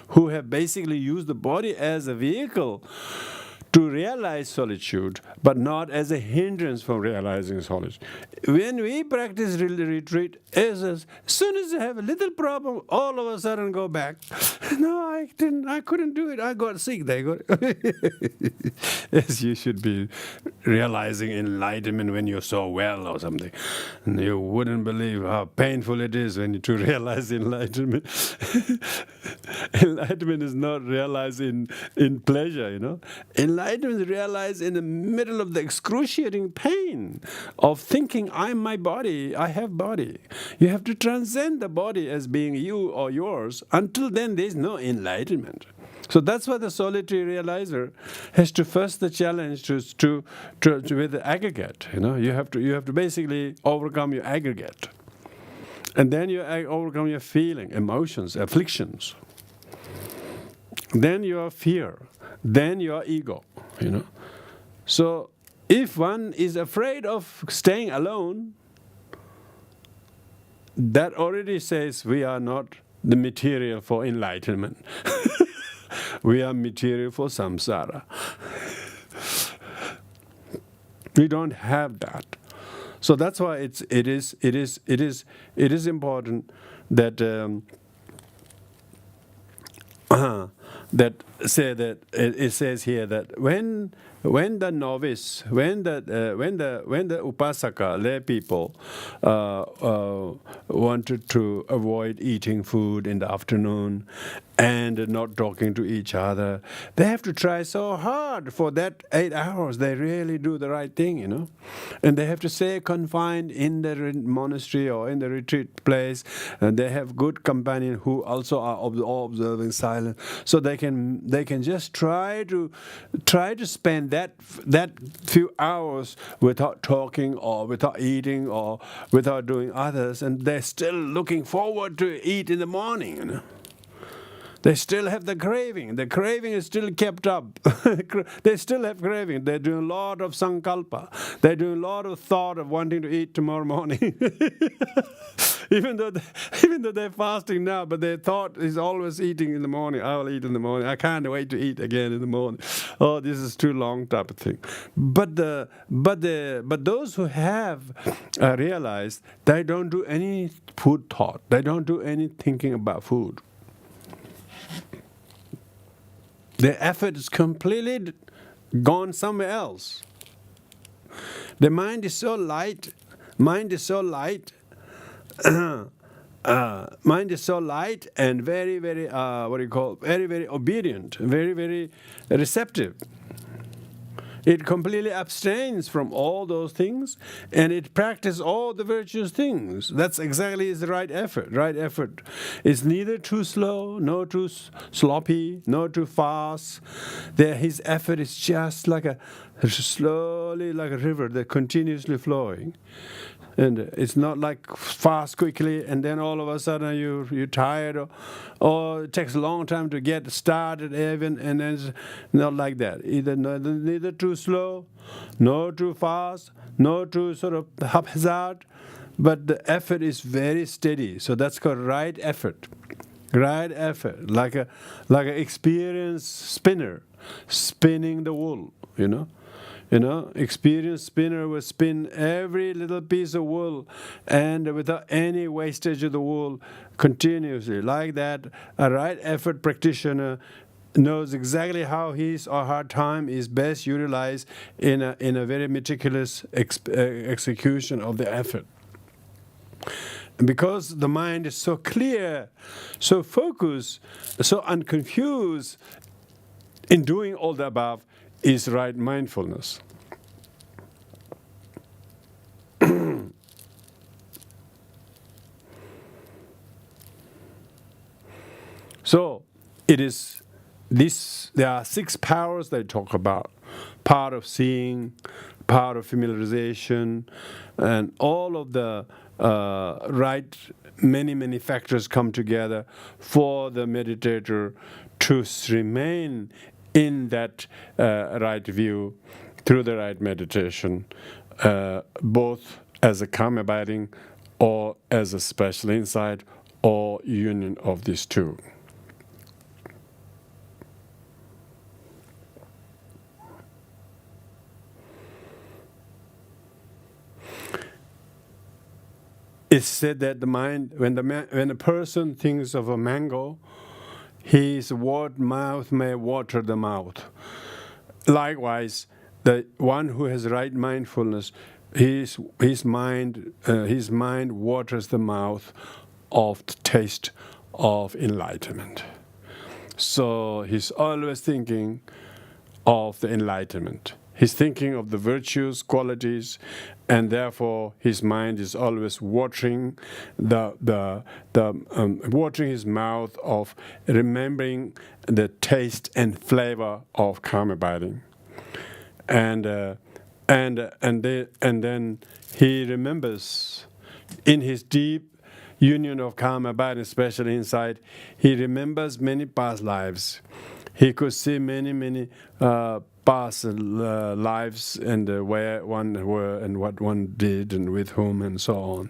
who have basically used the body as a vehicle to realize solitude, but not as a hindrance from realizing solitude. When we practice retreat, as soon as you have a little problem, all of a sudden go back. No, I couldn't do it. I got sick. They got Yes, you should be realizing enlightenment when you're so well or something. And you wouldn't believe how painful it is when you to realize enlightenment. Enlightenment is not realized in pleasure, Enlightenment is realized in the middle of the excruciating pain of thinking, I'm my body, I have body. You have to transcend the body as being you or yours. Until then, there's no enlightenment. So that's why the solitary realizer has to first the challenge to with the aggregate. You have to basically overcome your aggregate, and then you overcome your feeling, emotions, afflictions. Then your fear, then your ego. So if one is afraid of staying alone, that already says we are not the material for enlightenment. We are material for samsara. We don't have that. So that's why it is important that that it says here that when the novice, when the upasaka, lay people, wanted to avoid eating food in the afternoon and not talking to each other, they have to try so hard for that 8 hours. They really do the right thing, and they have to stay confined in the monastery or in the retreat place, and they have good companions who also are observing silence, so they can just try to spend that few hours without talking or without eating or without doing others, and they're still looking forward to eat in the morning. They still have the craving. The craving is still kept up. They still have craving. They're doing a lot of sankalpa. They're doing a lot of thought of wanting to eat tomorrow morning. Even though they're fasting now, but their thought is always eating in the morning. I will eat in the morning. I can't wait to eat again in the morning. Oh, this is too long type of thing. But those who have realized, they don't do any food thought. They don't do any thinking about food. Their effort is completely gone somewhere else. The mind is so light. Mind is so light. Mind is so light and very, very, very, very obedient, very, very receptive. It completely abstains from all those things, and it practices all the virtuous things. That's exactly the right effort. Right effort is neither too slow, nor too sloppy, nor too fast. His effort is just like slowly like a river that continuously flowing. And it's not like fast, quickly, and then all of a sudden you're tired, or it takes a long time to get started even, and then it's not like that. Neither too slow, nor too fast, nor too sort of haphazard, but the effort is very steady. So that's called right effort. Right effort, like an experienced spinner spinning the wool, experienced spinner will spin every little piece of wool and without any wastage of the wool continuously. Like that, a right effort practitioner knows exactly how his or her time is best utilized in a very meticulous execution of the effort. And because the mind is so clear, so focused, so unconfused in doing all the above, is right mindfulness. So it is this. There are 6 powers they talk about: power of seeing, power of familiarization, and all of the many factors come together for the meditator to remain in that right view through the right meditation, both as a calm abiding or as a special insight or union of these two. It's said that the mind, when a person thinks of a mango, his mouth may water the mouth. Likewise, the one who has right mindfulness, his mind waters the mouth of the taste of enlightenment. So he's always thinking of the enlightenment. He's thinking of the virtues, qualities, and therefore his mind is always watering watering his mouth of remembering the taste and flavor of calm abiding, and then he remembers in his deep union of calm abiding, especially inside, he remembers many past lives. He could see many past lives and where one were and what one did and with whom and so on.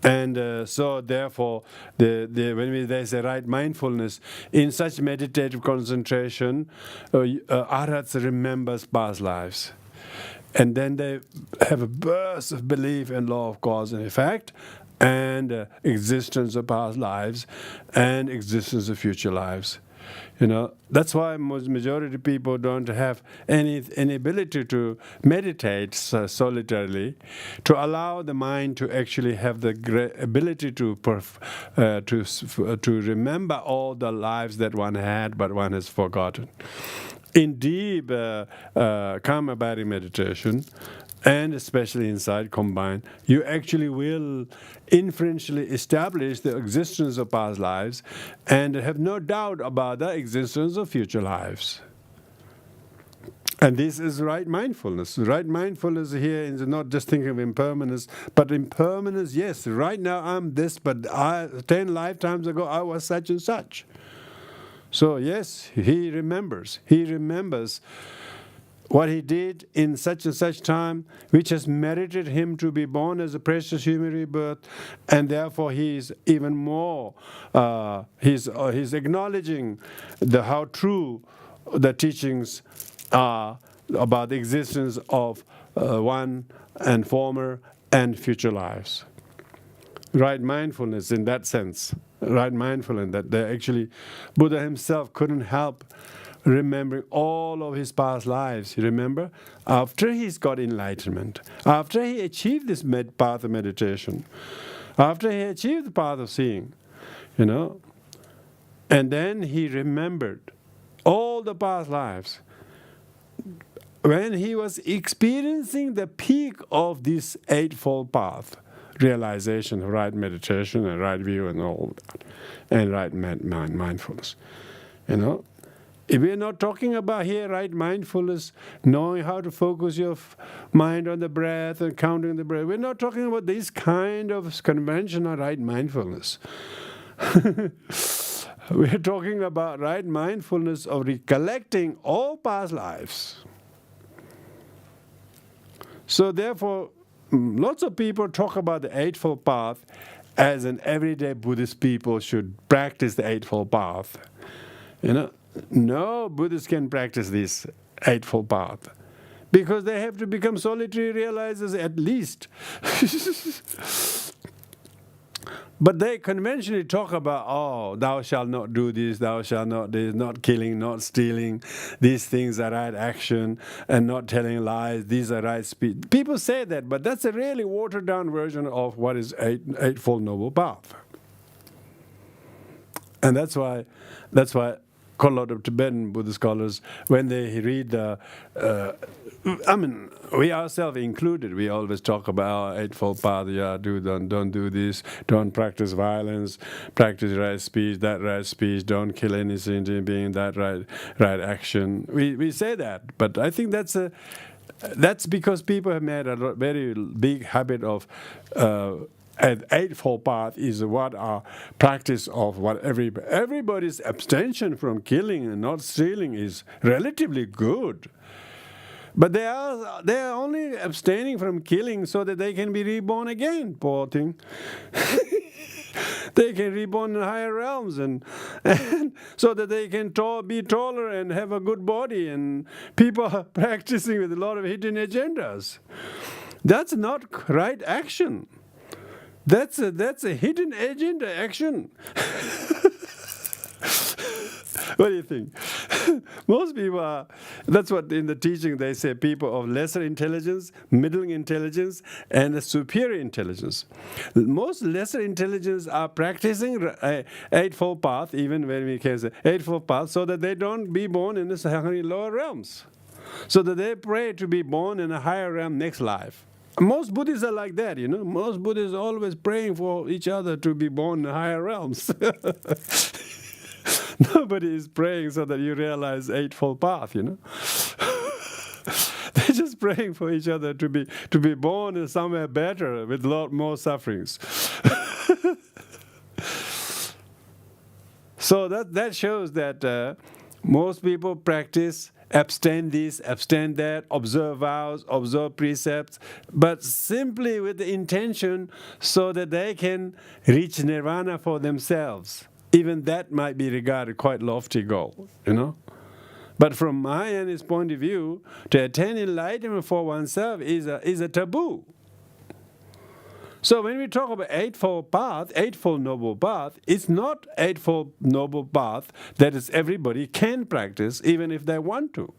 And so therefore, when there's a right mindfulness, in such meditative concentration, arhats remembers past lives. And then they have a burst of belief in law of cause and effect, and existence of past lives, and existence of future lives. That's why majority of people don't have any ability to meditate solitarily, to allow the mind to actually have the ability to remember all the lives that one had but one has forgotten. In deep calm abiding meditation, and especially inside combined, you actually will inferentially establish the existence of past lives and have no doubt about the existence of future lives. And this is right mindfulness. Right mindfulness here is not just thinking of impermanence, but impermanence, yes, right now I'm this, but 10 lifetimes ago I was such and such. So yes, he remembers what he did in such and such time, which has merited him to be born as a precious human rebirth, and therefore he is even more, he's acknowledging how true the teachings are about the existence of one and former and future lives. Right mindfulness in that sense, right mindfulness that they actually, Buddha himself couldn't help remembering all of his past lives. You remember? After he's got enlightenment, after he achieved this path of meditation, after he achieved the path of seeing, and then he remembered all the past lives. When he was experiencing the peak of this Eightfold Path, realization of right meditation and right view and all that, and right mindfulness, If we're not talking about here right mindfulness, knowing how to focus your mind on the breath and counting the breath. We're not talking about this kind of conventional right mindfulness. We're talking about right mindfulness of recollecting all past lives. So therefore, lots of people talk about the Eightfold Path as an everyday Buddhist people should practice the Eightfold Path. No Buddhists can practice this Eightfold Path because they have to become solitary realizers at least. But they conventionally talk about, thou shalt not do this, thou shalt not this, not killing, not stealing, these things are right action, and not telling lies, these are right speech. People say that, but that's a really watered down version of what is Eightfold Noble Path. And that's why quite a lot of Tibetan Buddhist scholars, when they read we ourselves included, we always talk about Eightfold Path, don't do this, don't practice violence, practice right speech, that right speech, don't kill any sentient being, that right action. We say that, but I think that's because people have made a very big habit of and Eightfold Path is what our practice of what everybody's abstention from killing and not stealing is relatively good. But they are only abstaining from killing so that they can be reborn again, poor thing. They can reborn in higher realms and so that they can be taller and have a good body. And people are practicing with a lot of hidden agendas. That's not right action. That's a hidden agenda action. What do you think? Most people are, that's what in the teaching they say, people of lesser intelligence, middling intelligence, and a superior intelligence. Most lesser intelligence are practicing Eightfold Path, even when we can say Eightfold Path, so that they don't be born in the lower realms. So that they pray to be born in a higher realm next life. Most Buddhists are like that, you know. Most Buddhists are always praying for each other to be born in higher realms. Nobody is praying so that you realize Eightfold Path, you know. They're just praying for each other to be born in somewhere better with a lot more sufferings. So that shows that most people practice abstain this, abstain that, observe vows, observe precepts, but simply with the intention so that they can reach nirvana for themselves. Even that might be regarded quite lofty goal, you know. But from Mahayana's point of view, to attain enlightenment for oneself is a taboo. So when we talk about Eightfold Path, Eightfold Noble Path, it's not Eightfold Noble Path that is everybody can practice even if they want to.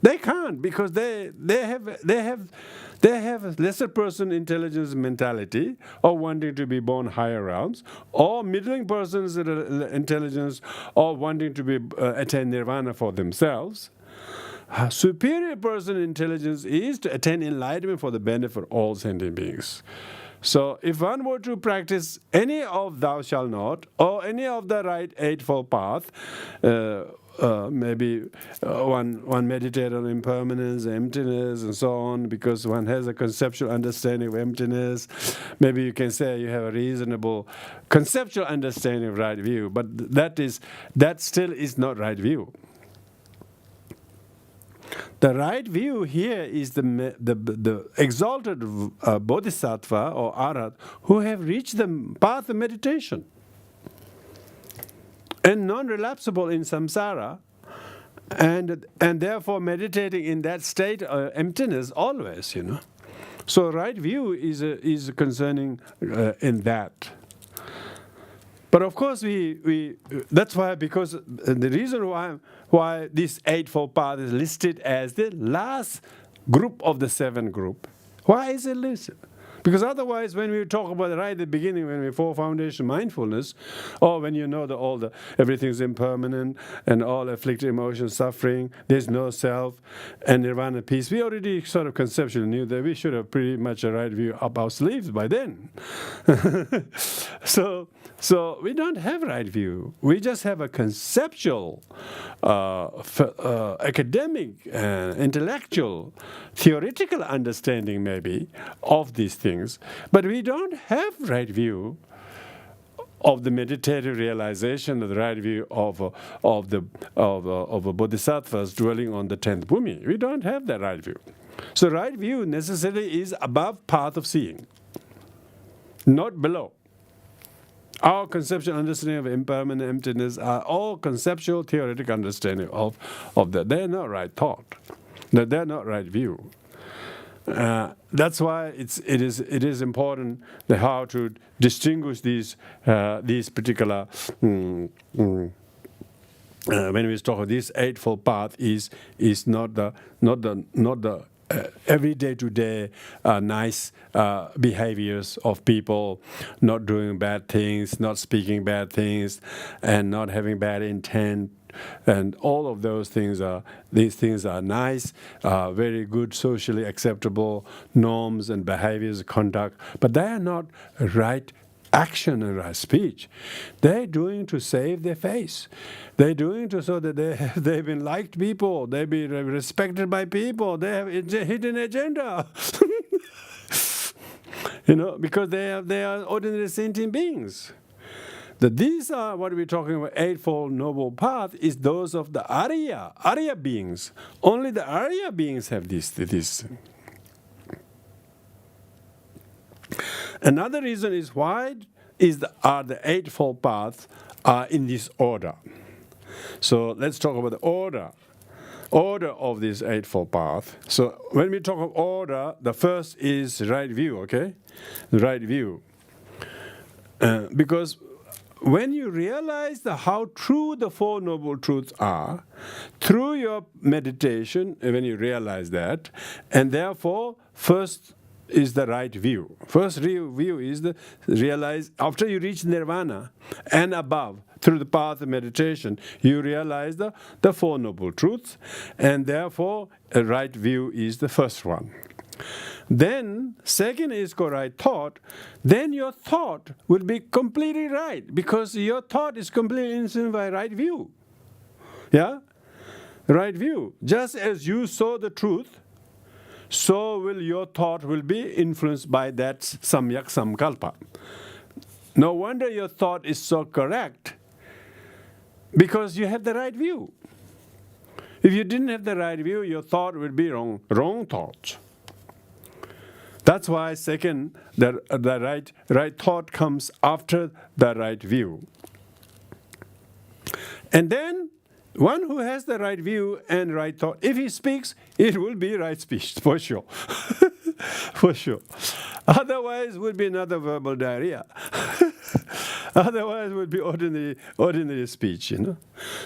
They can't because they have lesser person intelligence mentality or wanting to be born higher realms, or middling person's intelligence or wanting to be attain nirvana for themselves. Superior person intelligence is to attain enlightenment for the benefit of all sentient beings. So if one were to practice any of thou shalt not or any of the right Eightfold Path, maybe one meditate on impermanence, emptiness, and so on, because one has a conceptual understanding of emptiness. Maybe you can say you have a reasonable conceptual understanding of right view, but that still is not right view. The right view here is the exalted bodhisattva or arhat who have reached the path of meditation and non-relapsable in samsara, and therefore meditating in that state of emptiness always, you know. So right view is concerning in that. But of course, that's why, because the reason why this Eightfold Path is listed as the last group of the seven group. Why is it listed? Because otherwise, when we talk about it right at the beginning, when we Four Foundation Mindfulness, or when you know that everything's impermanent and all afflicted emotions, suffering, there's no self, and nirvana peace, we already sort of conceptually knew that we should have pretty much a right view up our sleeves by then. So we don't have right view. We just have a conceptual, academic, intellectual, theoretical understanding maybe of these things, but we don't have right view of the meditative realization, of the right view of a bodhisattvas dwelling on the 10th bhumi. We don't have that right view. So right view necessarily is above path of seeing, not below. Our conceptual understanding of impermanent emptiness are all conceptual, theoretical understanding of that. They're not right thought. They're not right view. That's why it is important how to distinguish these particular. When we talk of this Eightfold Path, is not the every day-to-day nice behaviors of people, not doing bad things, not speaking bad things, and not having bad intent, and all of those things these things are nice, very good, socially acceptable norms and behaviors, conduct, but they are not right action and right speech. They're doing to save their face. They're doing to so that they've been liked people, they've been respected by people, they have a hidden agenda. You know, because they are ordinary sentient beings. These are what we're talking about. Eightfold Noble Path is those of the Arya beings. Only the Arya beings have this. Another reason is why are the Eightfold Paths are in this order. So let's talk about the order of this Eightfold Path. So when we talk of order, the first is right view, okay? Right view. Because when you realize how true the Four Noble Truths are, through your meditation, when you realize that, and therefore, first is the right view. First view is the realize, after you reach nirvana and above, through the path of meditation, you realize the Four Noble Truths, and therefore, a right view is the first one. Then, second is called right thought. Then your thought will be completely right, because your thought is completely influenced by right view. Yeah? Right view. Just as you saw the truth, so will your thought will be influenced by that samyak samkalpa. No wonder your thought is so correct, because you have the right view. If you didn't have the right view, your thought would be wrong thoughts. That's why second, the right thought comes after the right view. And then, one who has the right view and right thought, if he speaks, it will be right speech, for sure. For sure. Otherwise, it would be another verbal diarrhea. Otherwise, it would be ordinary speech, you know.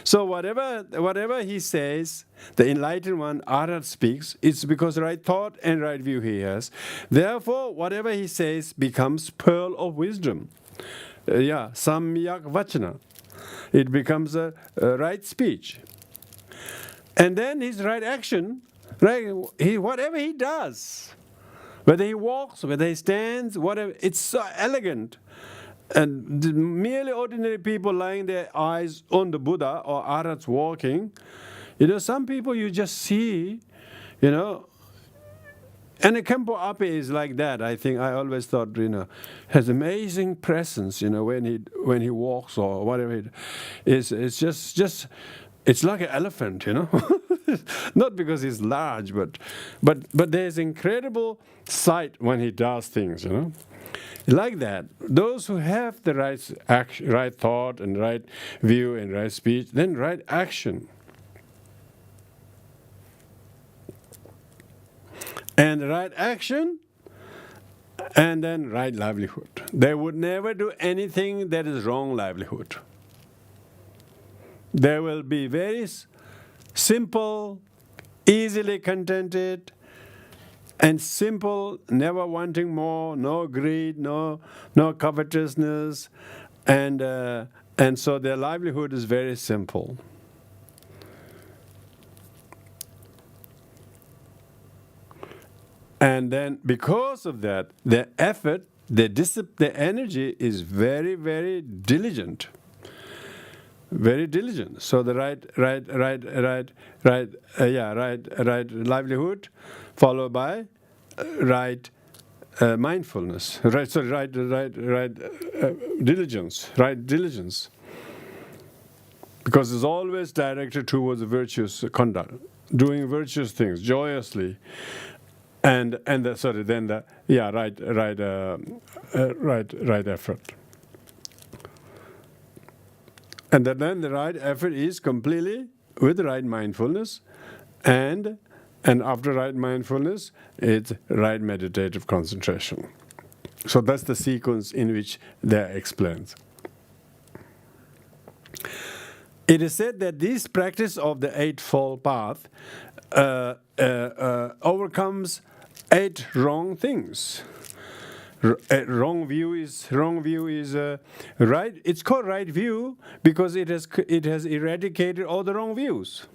So whatever he says, the enlightened one, Arhat, speaks, it's because right thought and right view he has. Therefore, whatever he says becomes pearl of wisdom. Samyak vachana. It becomes a right speech. And then his right action, right? Whatever he does, whether he walks, whether he stands, whatever, it's so elegant. And merely ordinary people laying their eyes on the Buddha or Arhats walking, some people you just see, and the Khenpo Ape is like that. I think I always thought, has amazing presence, when he walks or whatever. It's just it's like an elephant, Not because he's large, but there's incredible sight when he does things, Like that, those who have the right thought and right view and right speech, then right action. And right action, and then right livelihood. They would never do anything that is wrong livelihood. They will be very simple, easily contented, and simple, never wanting more, no greed, no covetousness, and so their livelihood is very simple. And then, because of that, their effort, their energy is very, very diligent. Very diligent. So the right livelihood, followed by right mindfulness. Right diligence. Because it's always directed towards virtuous conduct, doing virtuous things joyously. Right effort. And then the right effort is completely with the right mindfulness, and after right mindfulness, it's right meditative concentration. So that's the sequence in which they're explained. It is said that this practice of the Eightfold Path overcomes 8 wrong things. Wrong view is right. It's called right view because it has eradicated all the wrong views.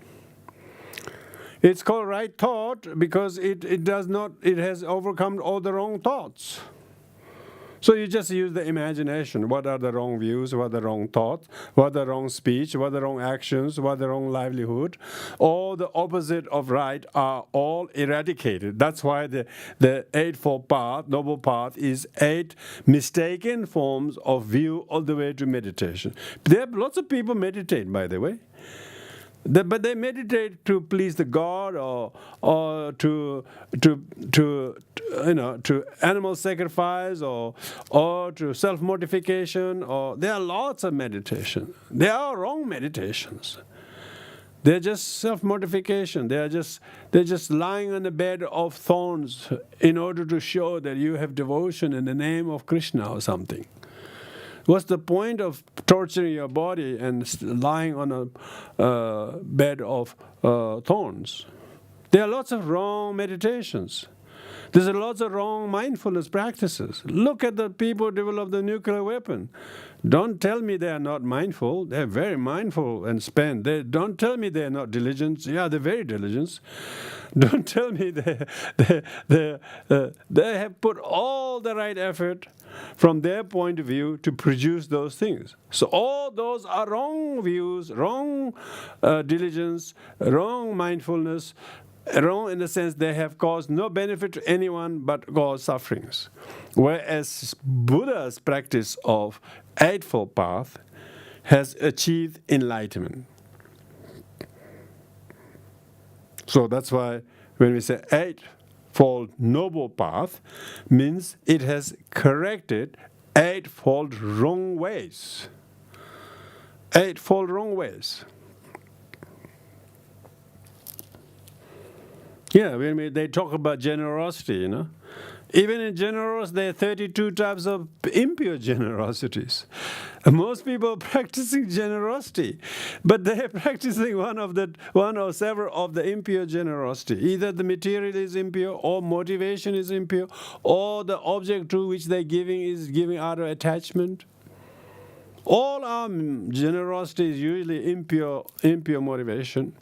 It's called right thought because it has overcome all the wrong thoughts. So you just use the imagination. What are the wrong views? What are the wrong thoughts? What are the wrong speech? What are the wrong actions? What are the wrong livelihood? All the opposite of right are all eradicated. That's why the Eightfold Path, Noble Path, is 8 mistaken forms of view all the way to meditation. There are lots of people meditate, by the way. But they meditate to please the God or to animal sacrifice or to self-mortification, or there are lots of meditation. They are wrong meditations. They're just self-mortification. They're just lying on a bed of thorns in order to show that you have devotion in the name of Krishna or something. What's the point of torturing your body and lying on a bed of thorns? There are lots of wrong meditations. There's lots of wrong mindfulness practices. Look at the people who develop the nuclear weapon. Don't tell me they are not mindful. They're very mindful and spend. Don't tell me they're not diligent. Yeah, they're very diligent. Don't tell me they have put all the right effort from their point of view to produce those things. So all those are wrong views, wrong diligence, wrong mindfulness, wrong in the sense they have caused no benefit to anyone but caused sufferings. Whereas Buddha's practice of Eightfold Path has achieved enlightenment. So that's why when we say Eightfold Noble Path, means it has corrected eightfold wrong ways. Eightfold wrong ways. Yeah, when they talk about generosity, even in generosity, there are 32 types of impure generosities. Most people are practicing generosity, but they are practicing one or several of the impure generosity. Either the material is impure, or motivation is impure, or the object to which they're giving is giving out of attachment. All our generosity is usually impure motivation,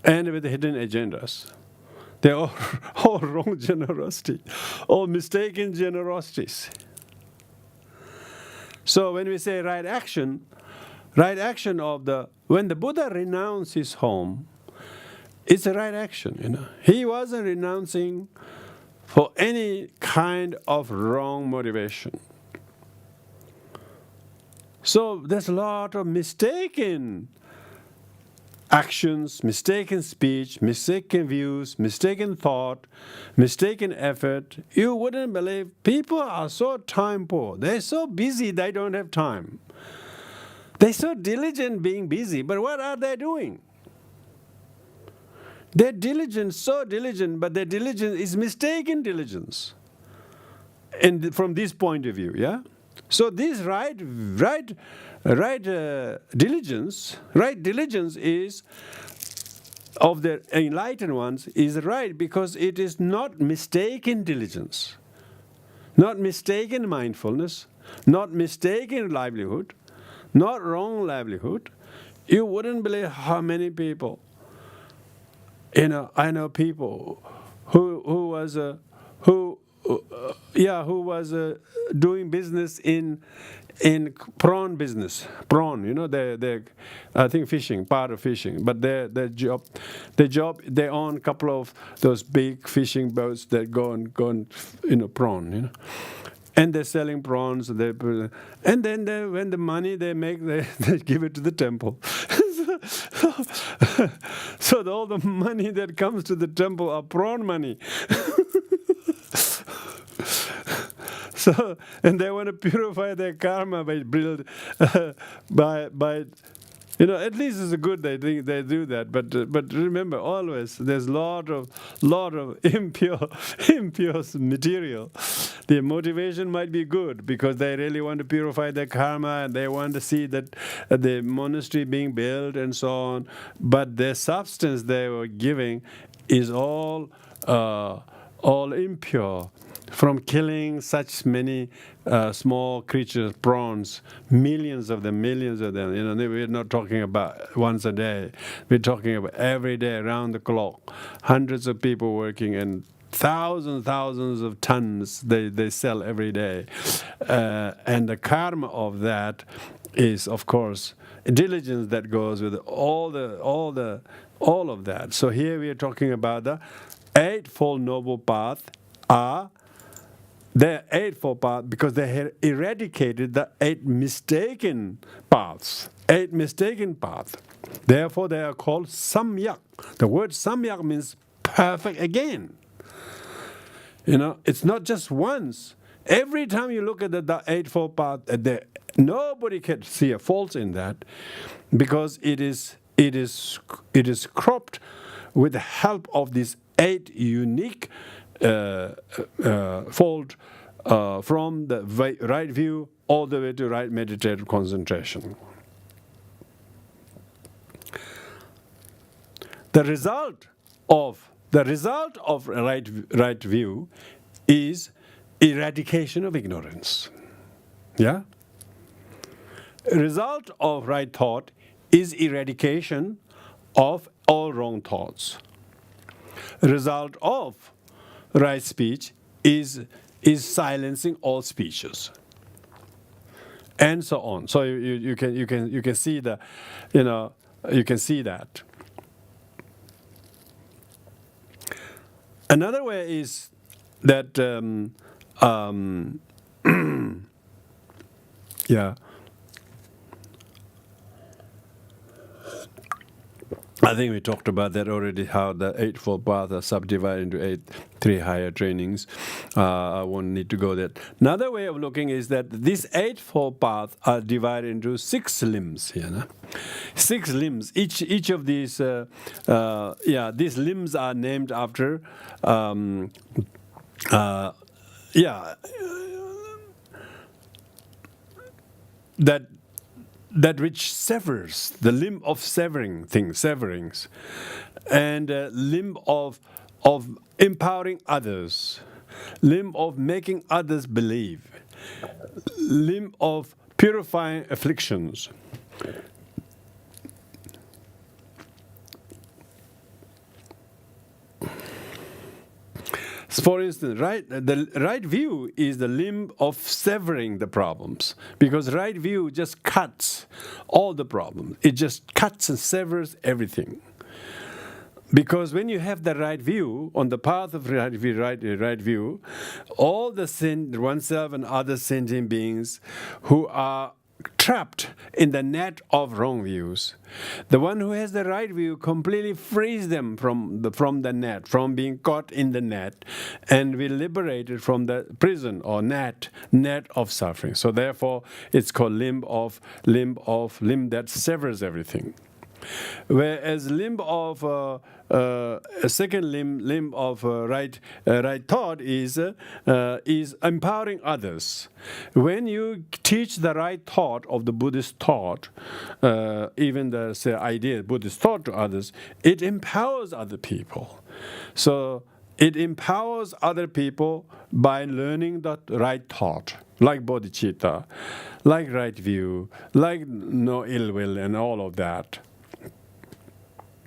and with hidden agendas. They're all wrong generosity, all mistaken generosities. So when we say right action when the Buddha renounced his home, it's a right action, He wasn't renouncing for any kind of wrong motivation. So there's a lot of mistaken actions, mistaken speech, mistaken views, mistaken thought, mistaken effort. You wouldn't believe people are so time poor. They're so busy they don't have time. They're so diligent being busy, but what are they doing? They're diligent, so diligent, but their diligence is mistaken diligence. And from this point of view, yeah? So this right diligence is of the enlightened ones is right because it is not mistaken diligence, not mistaken mindfulness, not mistaken livelihood, not wrong livelihood. You wouldn't believe how many people. I know people who was doing business in prawn business. Prawn, they I think fishing, part of fishing. But their job, they own a couple of those big fishing boats that go and prawn, And they're selling prawns. And then when the money they make, they give it to the temple. So all the money that comes to the temple are prawn money. So, and they want to purify their karma by at least it's good they do that. But remember, always there's lot of impure material. Their motivation might be good because they really want to purify their karma and they want to see that the monastery being built and so on. But their substance they were giving is all impure. From killing such many small creatures, prawns, millions of them. We're not talking about once a day. We're talking about every day, around the clock. Hundreds of people working and thousands of tons they sell every day. And the karma of that is, of course, diligence that goes with all of that. So here we are talking about the Eightfold Noble Path. The Eightfold Path because they had eradicated the 8 mistaken paths. 8 mistaken paths. Therefore, they are called samyak. The word samyak means perfect again. It's not just once. Every time you look at the Eightfold Path, nobody can see a fault in that, because it is cropped with the help of these 8 unique fold from the right view all the way to right meditative concentration. The result of right view is eradication of ignorance. Yeah? Result of right thought is eradication of all wrong thoughts. Result of right speech is silencing all speeches, and so on. So you can see you can see that. Another way is that yeah. I think we talked about that already, how the Eightfold Path are subdivided into 3 higher trainings. I won't need to go there. Another way of looking is that these Eightfold Paths are divided into 6 limbs. 6 limbs. Each of these, these limbs are named after, that which severs, the limb of severing things, severings, and limb of empowering others, limb of making others believe, limb of purifying afflictions. For instance, the right view is the limb of severing the problems, because right view just cuts all the problems. It just cuts and severs everything. Because when you have the right view, on the path of right view, all the oneself and other sentient beings who are trapped in the net of wrong views, the one who has the right view completely frees them from the net, from being caught in the net, and be liberated from the prison or net of suffering. So therefore, it's called limb that severs everything. Whereas limb of a second limb of right thought is empowering others. When you teach the right thought of the Buddhist thought, even the idea Buddhist thought to others, it empowers other people. So it empowers other people by learning the right thought, like bodhicitta, like right view, like no ill will, and all of that.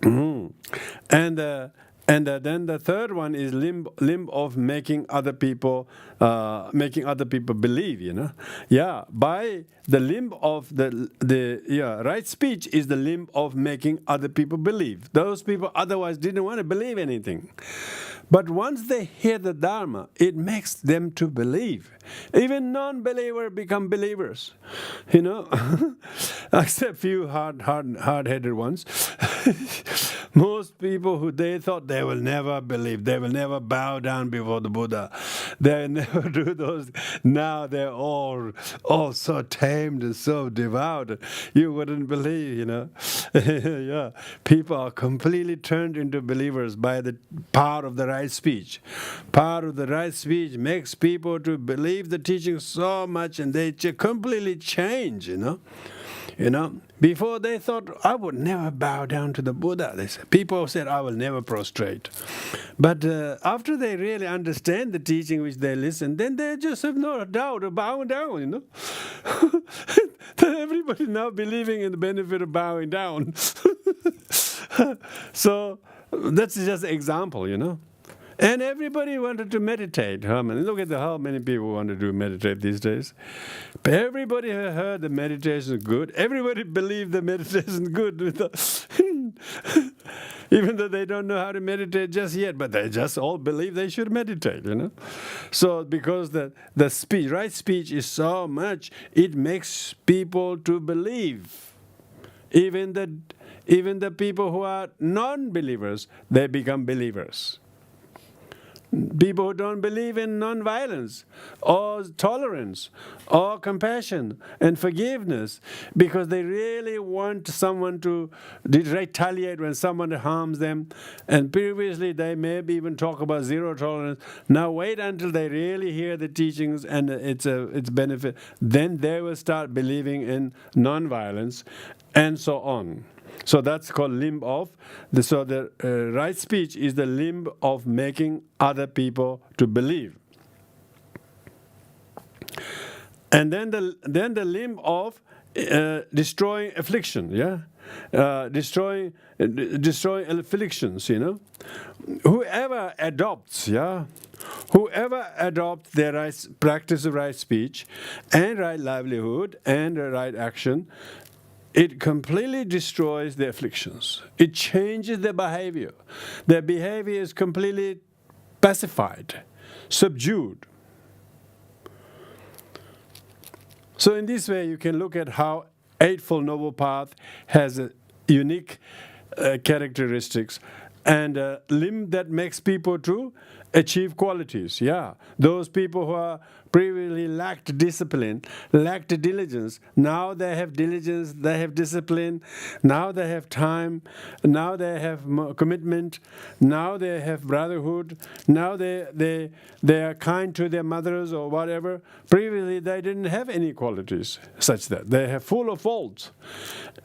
And then the third one is limb of making other people believe. By the limb of the right speech is the limb of making other people believe. Those people otherwise didn't want to believe anything. But once they hear the Dharma, it makes them to believe. Even non-believers become believers, except few hard-headed ones. Most people who they thought they will never believe, they will never bow down before the Buddha, they never do those. Now they're all so tamed and so devout. You wouldn't believe, Yeah, people are completely turned into believers by the power of the right speech. Power of the right speech makes people to believe the teaching so much, and they completely change. Before they thought, I would never bow down to the Buddha. People said, I will never prostrate. But after they really understand the teaching which they listen, then they just have no doubt of bowing down, Everybody now believing in the benefit of bowing down. So that's just an example, And everybody wanted to meditate. Look at how many people want to do meditate these days. But everybody heard that meditation is good. Everybody believed that meditation is good. Even though they don't know how to meditate just yet, but they just all believe they should meditate, So because the speech, right speech is so much, it makes people to believe. Even the people who are non-believers, they become believers. People who don't believe in non-violence or tolerance or compassion and forgiveness because they really want someone to retaliate when someone harms them. And previously they maybe even talk about zero tolerance. Now wait until they really hear the teachings and its benefit. Then they will start believing in non-violence and so on. So that's called limb of. So the right speech is the limb of making other people to believe. And then the limb of destroying affliction, destroying afflictions, Whoever adopts, Whoever adopts their right practice of right speech and right livelihood and right action, it completely destroys their afflictions. It changes their behavior. Their behavior is completely pacified, subdued. So in this way, you can look at how Eightfold Noble Path has a unique characteristics and a limb that makes people to achieve qualities. Those people who are previously lacked discipline, lacked diligence, now they have diligence, they have discipline, now they have time, now they have commitment, now they have brotherhood, now they are kind to their mothers or whatever. Previously they didn't have any qualities such that. They are full of faults.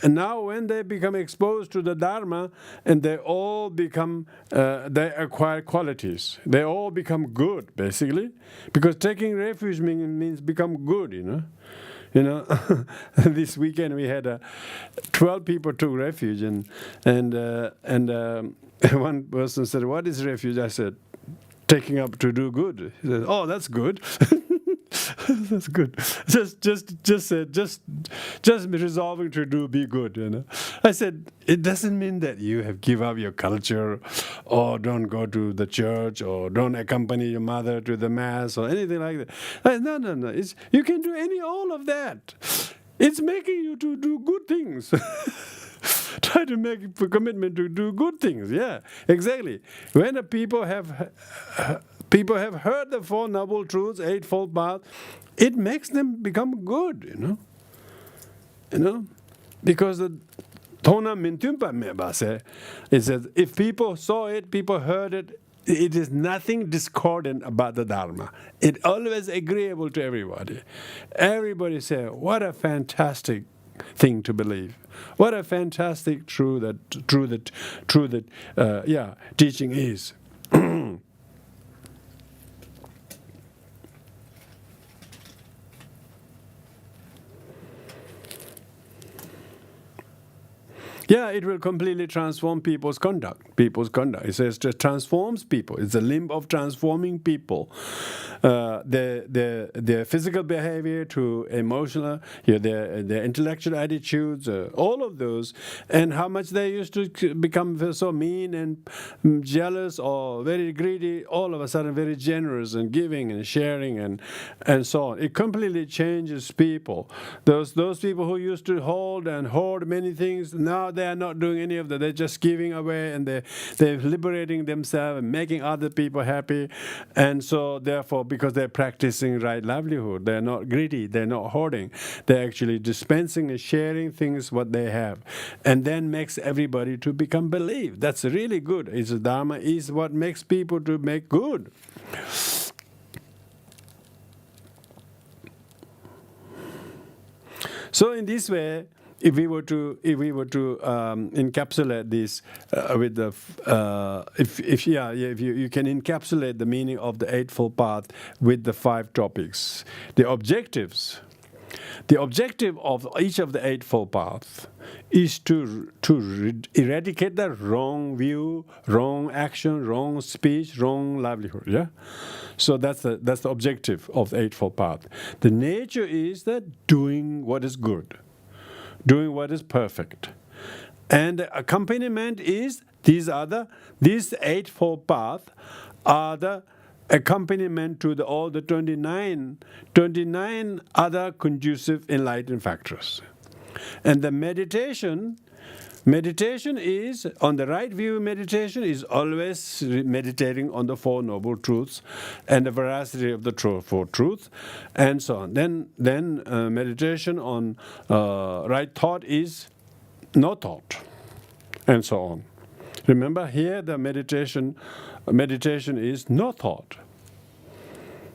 And now when they become exposed to the Dharma, and they all become, they acquire qualities. They all become good, basically, because taking refuge means become good, This weekend we had 12 people took refuge, and one person said, "What is refuge?" I said, "Taking up to do good." He said, "Oh, that's good." That's good. Just resolving to be good, I said, it doesn't mean that you have give up your culture, or don't go to the church, or don't accompany your mother to the mass, or anything like that. No. You can do all of that. It's making you to do good things. Try to make a commitment to do good things. Yeah, exactly. When the people have heard the Four Noble Truths, Eightfold Path, it makes them become good, Because the Thona Mintumpa Meba says, it says, if people saw it, people heard it, it is nothing discordant about the Dharma. It's always agreeable to everybody. Everybody say, what a fantastic thing to believe. What a fantastic truth that teaching is. It will completely transform people's conduct. It says it transforms people. It's a limb of transforming people. Their physical behavior to emotional, their intellectual attitudes, all of those, and how much they used to become so mean and jealous or very greedy, all of a sudden very generous and giving and sharing and so on. It completely changes people. Those people who used to hold and hoard many things, now they are not doing any of that. They're just giving away, and they're liberating themselves and making other people happy. And so therefore, because they're practicing right livelihood, they're not greedy, they're not hoarding. They're actually dispensing and sharing things what they have. And then makes everybody to become believe. That's really good. It's Dharma is what makes people to make good. So in this way, if we were to encapsulate this with the if you can encapsulate the meaning of the Eightfold Path with the 5 topics, the objectives The objective of each of the Eightfold Paths is to eradicate the wrong view, wrong action, wrong speech, wrong livelihood. Yeah, so that's the objective of the Eightfold Path. The nature is that doing what is good, doing what is perfect, and the accompaniment is these Eightfold Paths are the accompaniment to all the 29 other conducive enlightened factors. And the meditation is, on the right view, meditation is always meditating on the Four Noble Truths and the veracity of the Four Truths, and so on. Then meditation on right thought is no thought, and so on. Remember, here the meditation is no thought.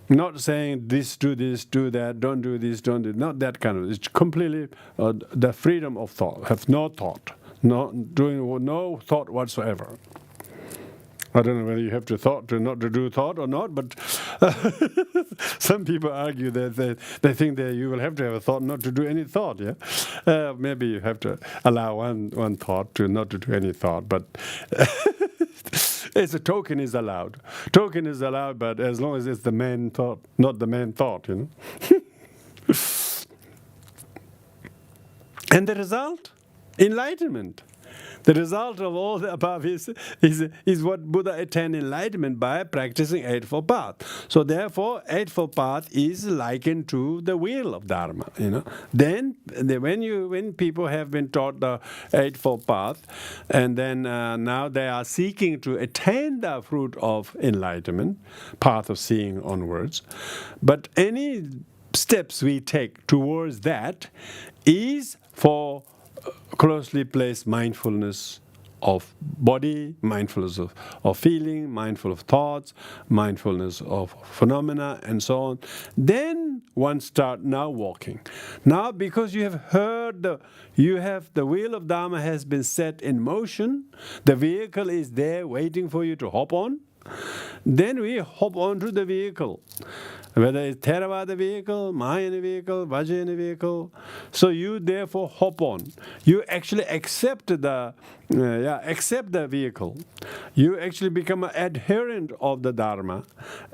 Not saying this, do that, don't do this, don't do that. Not that kind of. It's completely the freedom of thought. Have no thought, doing no thought whatsoever. I don't know whether you have to not to do thought or not, but some people argue that they think that you will have to have a thought not to do any thought. Yeah, maybe you have to allow one thought to not to do any thought, but. It's a token is allowed. Token is allowed, but as long as it's the main thought, not the main thought, you know. And the result? Enlightenment. The result of all the above is what Buddha attained enlightenment by practicing Eightfold Path. So therefore, Eightfold Path is likened to the wheel of Dharma. You know. Then when people have been taught the Eightfold Path, and then now they are seeking to attain the fruit of enlightenment, path of seeing onwards. But any steps we take towards that is for closely placed mindfulness of body, mindfulness of feeling, mindful of thoughts, mindfulness of phenomena, and so on. Then one start now walking. Now, because you have heard the wheel of Dharma has been set in motion, the vehicle is there waiting for you to hop on. Then we hop onto the vehicle. Whether it's Theravada vehicle, Mahayana vehicle, Vajrayana vehicle. So you therefore hop on. You actually accept the vehicle. You actually become an adherent of the Dharma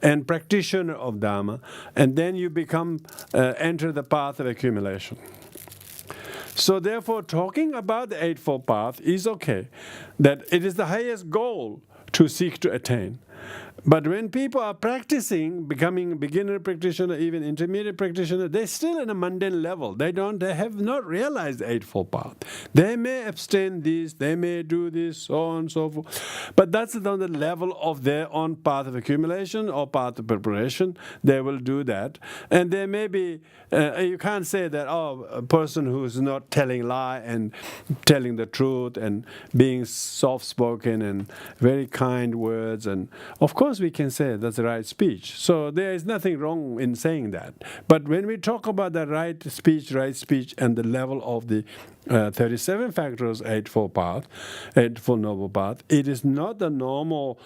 and practitioner of Dharma, and then you become enter the path of accumulation. So therefore, talking about the Eightfold Path is okay. That it is the highest goal to seek to attain. But when people are practicing, becoming beginner practitioner, even intermediate practitioner, they're still in a mundane level. They have not realized the Eightfold Path. They may abstain this, they may do this, so on and so forth. But that's on the level of their own path of accumulation or path of preparation. They will do that. And there may be, you can't say that, a person who's not telling lie and telling the truth and being soft-spoken and very kind words. And of course, we can say that's the right speech. So there is nothing wrong in saying that. But when we talk about the right speech and the level of the 37 factors Eightfold Path, Eightfold Noble Path, it is not the normal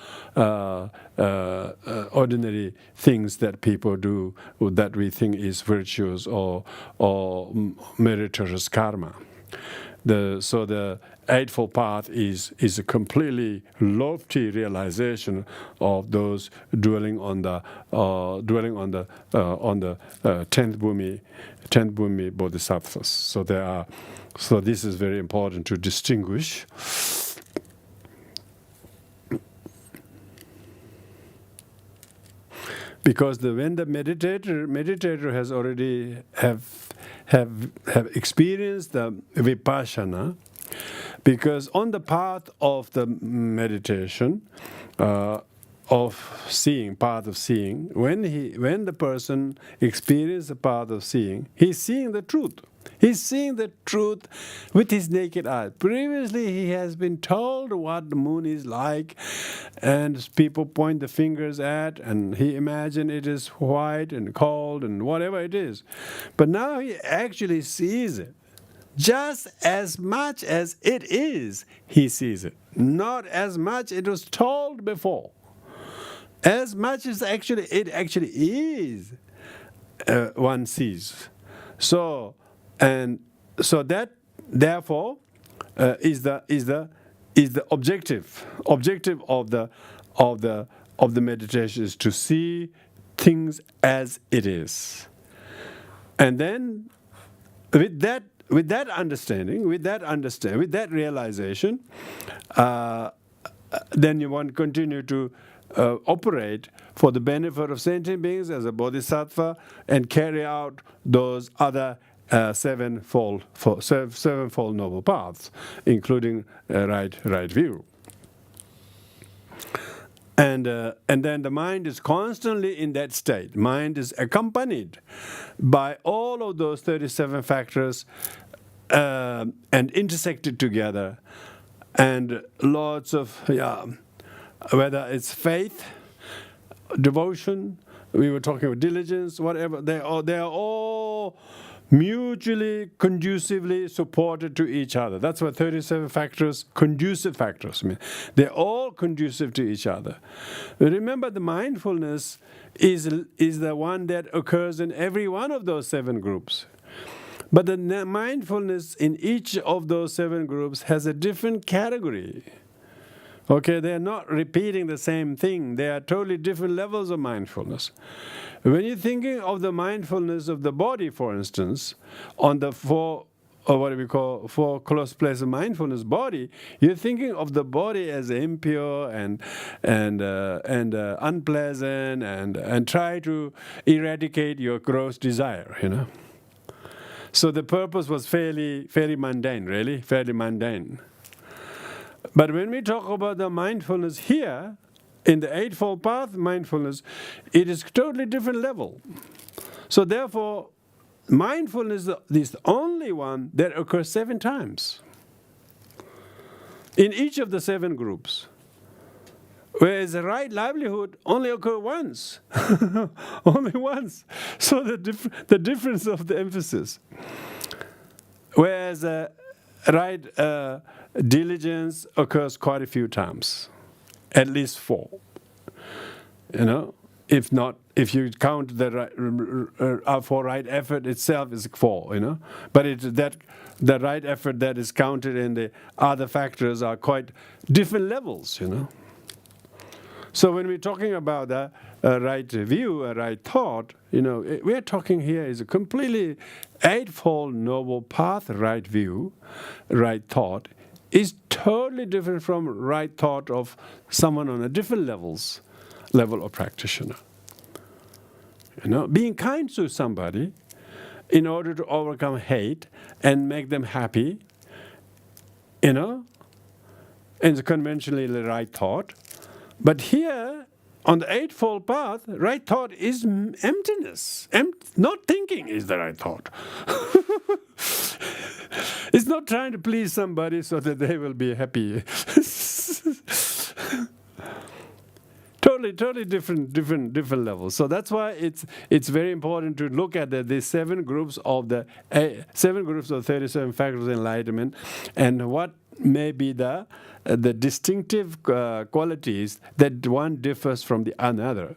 ordinary things that people do that we think is virtuous or meritorious karma. So the Eightfold Path is a completely lofty realization of those dwelling on the 10th Bhumi Bodhisattvas. So this is very important to distinguish. Because when the meditator has already have experienced the vipassana, because on the path of the meditation of seeing, path of seeing, when the person experiences the path of seeing, he's seeing the truth. He's seeing the truth with his naked eye. Previously, he has been told what the moon is like, and people point the fingers at, and he imagines it is white and cold and whatever it is. But now he actually sees it. Just as much as it is, he sees it. Not as much it was told before. As much as it actually is, one sees. So that therefore is the objective of the meditation, is to see things as it is. And then with that understanding, with that realization, then you want to continue to operate for the benefit of sentient beings as a bodhisattva and carry out those other sevenfold noble paths, including right view. And then the mind is constantly in that state. Mind is accompanied by all of those 37 factors and intersected together. And lots of, whether it's faith, devotion, we were talking about diligence, whatever, they are all mutually, conducively supported to each other. That's what 37 factors, conducive factors mean. They're all conducive to each other. Remember, the mindfulness is the one that occurs in every one of those 7 groups. But the mindfulness in each of those 7 groups has a different category. Okay, they are not repeating the same thing. They are totally different levels of mindfulness. When you're thinking of the mindfulness of the body, for instance, on the 4 close place of mindfulness body, you're thinking of the body as impure and unpleasant and try to eradicate your gross desire, So the purpose was fairly mundane, really, fairly mundane. But when we talk about the mindfulness here, in the Eightfold Path mindfulness, it is totally different level. So therefore, mindfulness is the only one that occurs 7 times in each of the 7 groups. Whereas the right livelihood only occurs once. Only once. So the difference of the emphasis. Whereas right diligence occurs quite a few times. At least 4. If not, if you count the right, for right effort itself is 4, But the right effort that is counted in the other factors are quite different levels, So when we're talking about a right view, a right thought, we're talking here is a completely Eightfold Noble Path right view, right thought, is totally different from right thought of someone on a different level of practitioner. Being kind to somebody in order to overcome hate and make them happy, is conventionally the right thought. But here, on the Eightfold Path, right thought is emptiness. Not thinking is the right thought. It's not trying to please somebody so that they will be happy. Totally different levels. So that's why it's very important to look at these 7 groups of the 37 factors of enlightenment, and what may be the distinctive qualities that one differs from the another.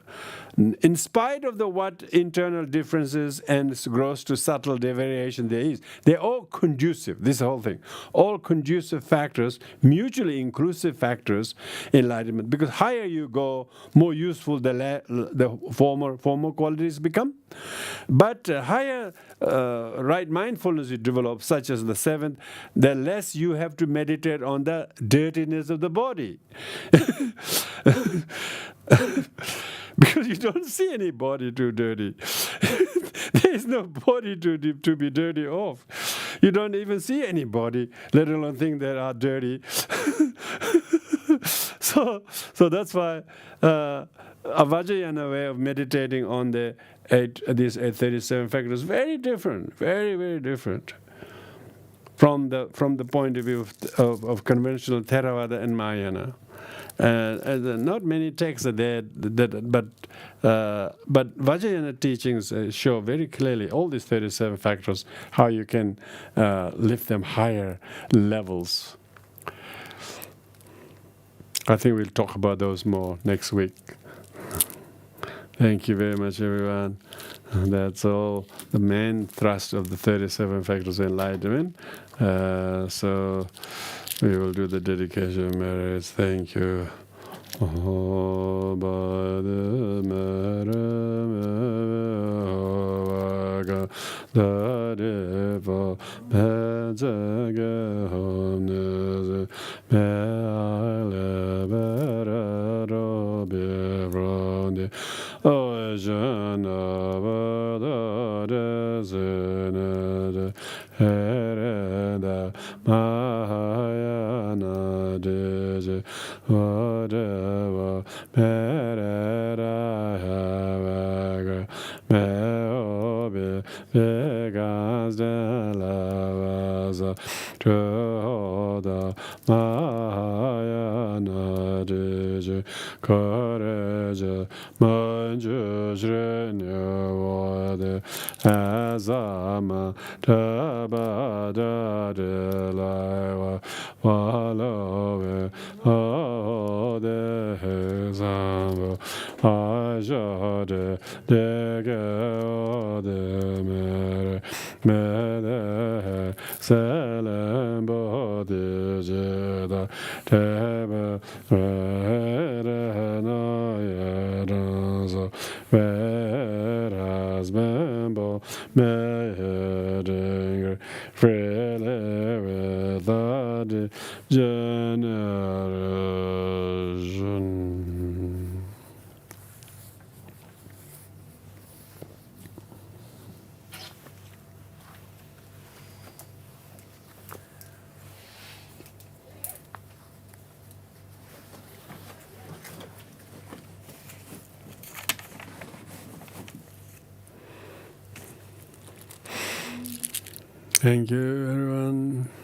In spite of what internal differences and gross to subtle variation there is, they're all conducive, this whole thing. All conducive factors, mutually inclusive factors, enlightenment. Because higher you go, more useful the former qualities become. But higher right mindfulness you develop, such as the 7th, the less you have to meditate on the dirtiness of the body. Because you don't see any body too dirty. There is no body to be dirty of. You don't even see any body, let alone think that are dirty. So that's why a Vajrayana way of meditating on these 837 factors is very different, very, very different from the point of view of conventional Theravada and Mahayana. Not many texts are there, but Vajrayana teachings show very clearly all these 37 factors, how you can lift them higher levels. I think we'll talk about those more next week. Thank you very much, everyone. That's all the main thrust of the 37 factors of enlightenment. So we will do the dedication merits. Thank you. Oh, Mahayana Deje whatever Eradicating because the lava to the Mahayana Deje courage manjus renew as a tabada de la wallow oh the example I shot the mere Selim Bodh Gaya Tebe whereas Bembo Mehedinger freely without generation. Thank you, everyone.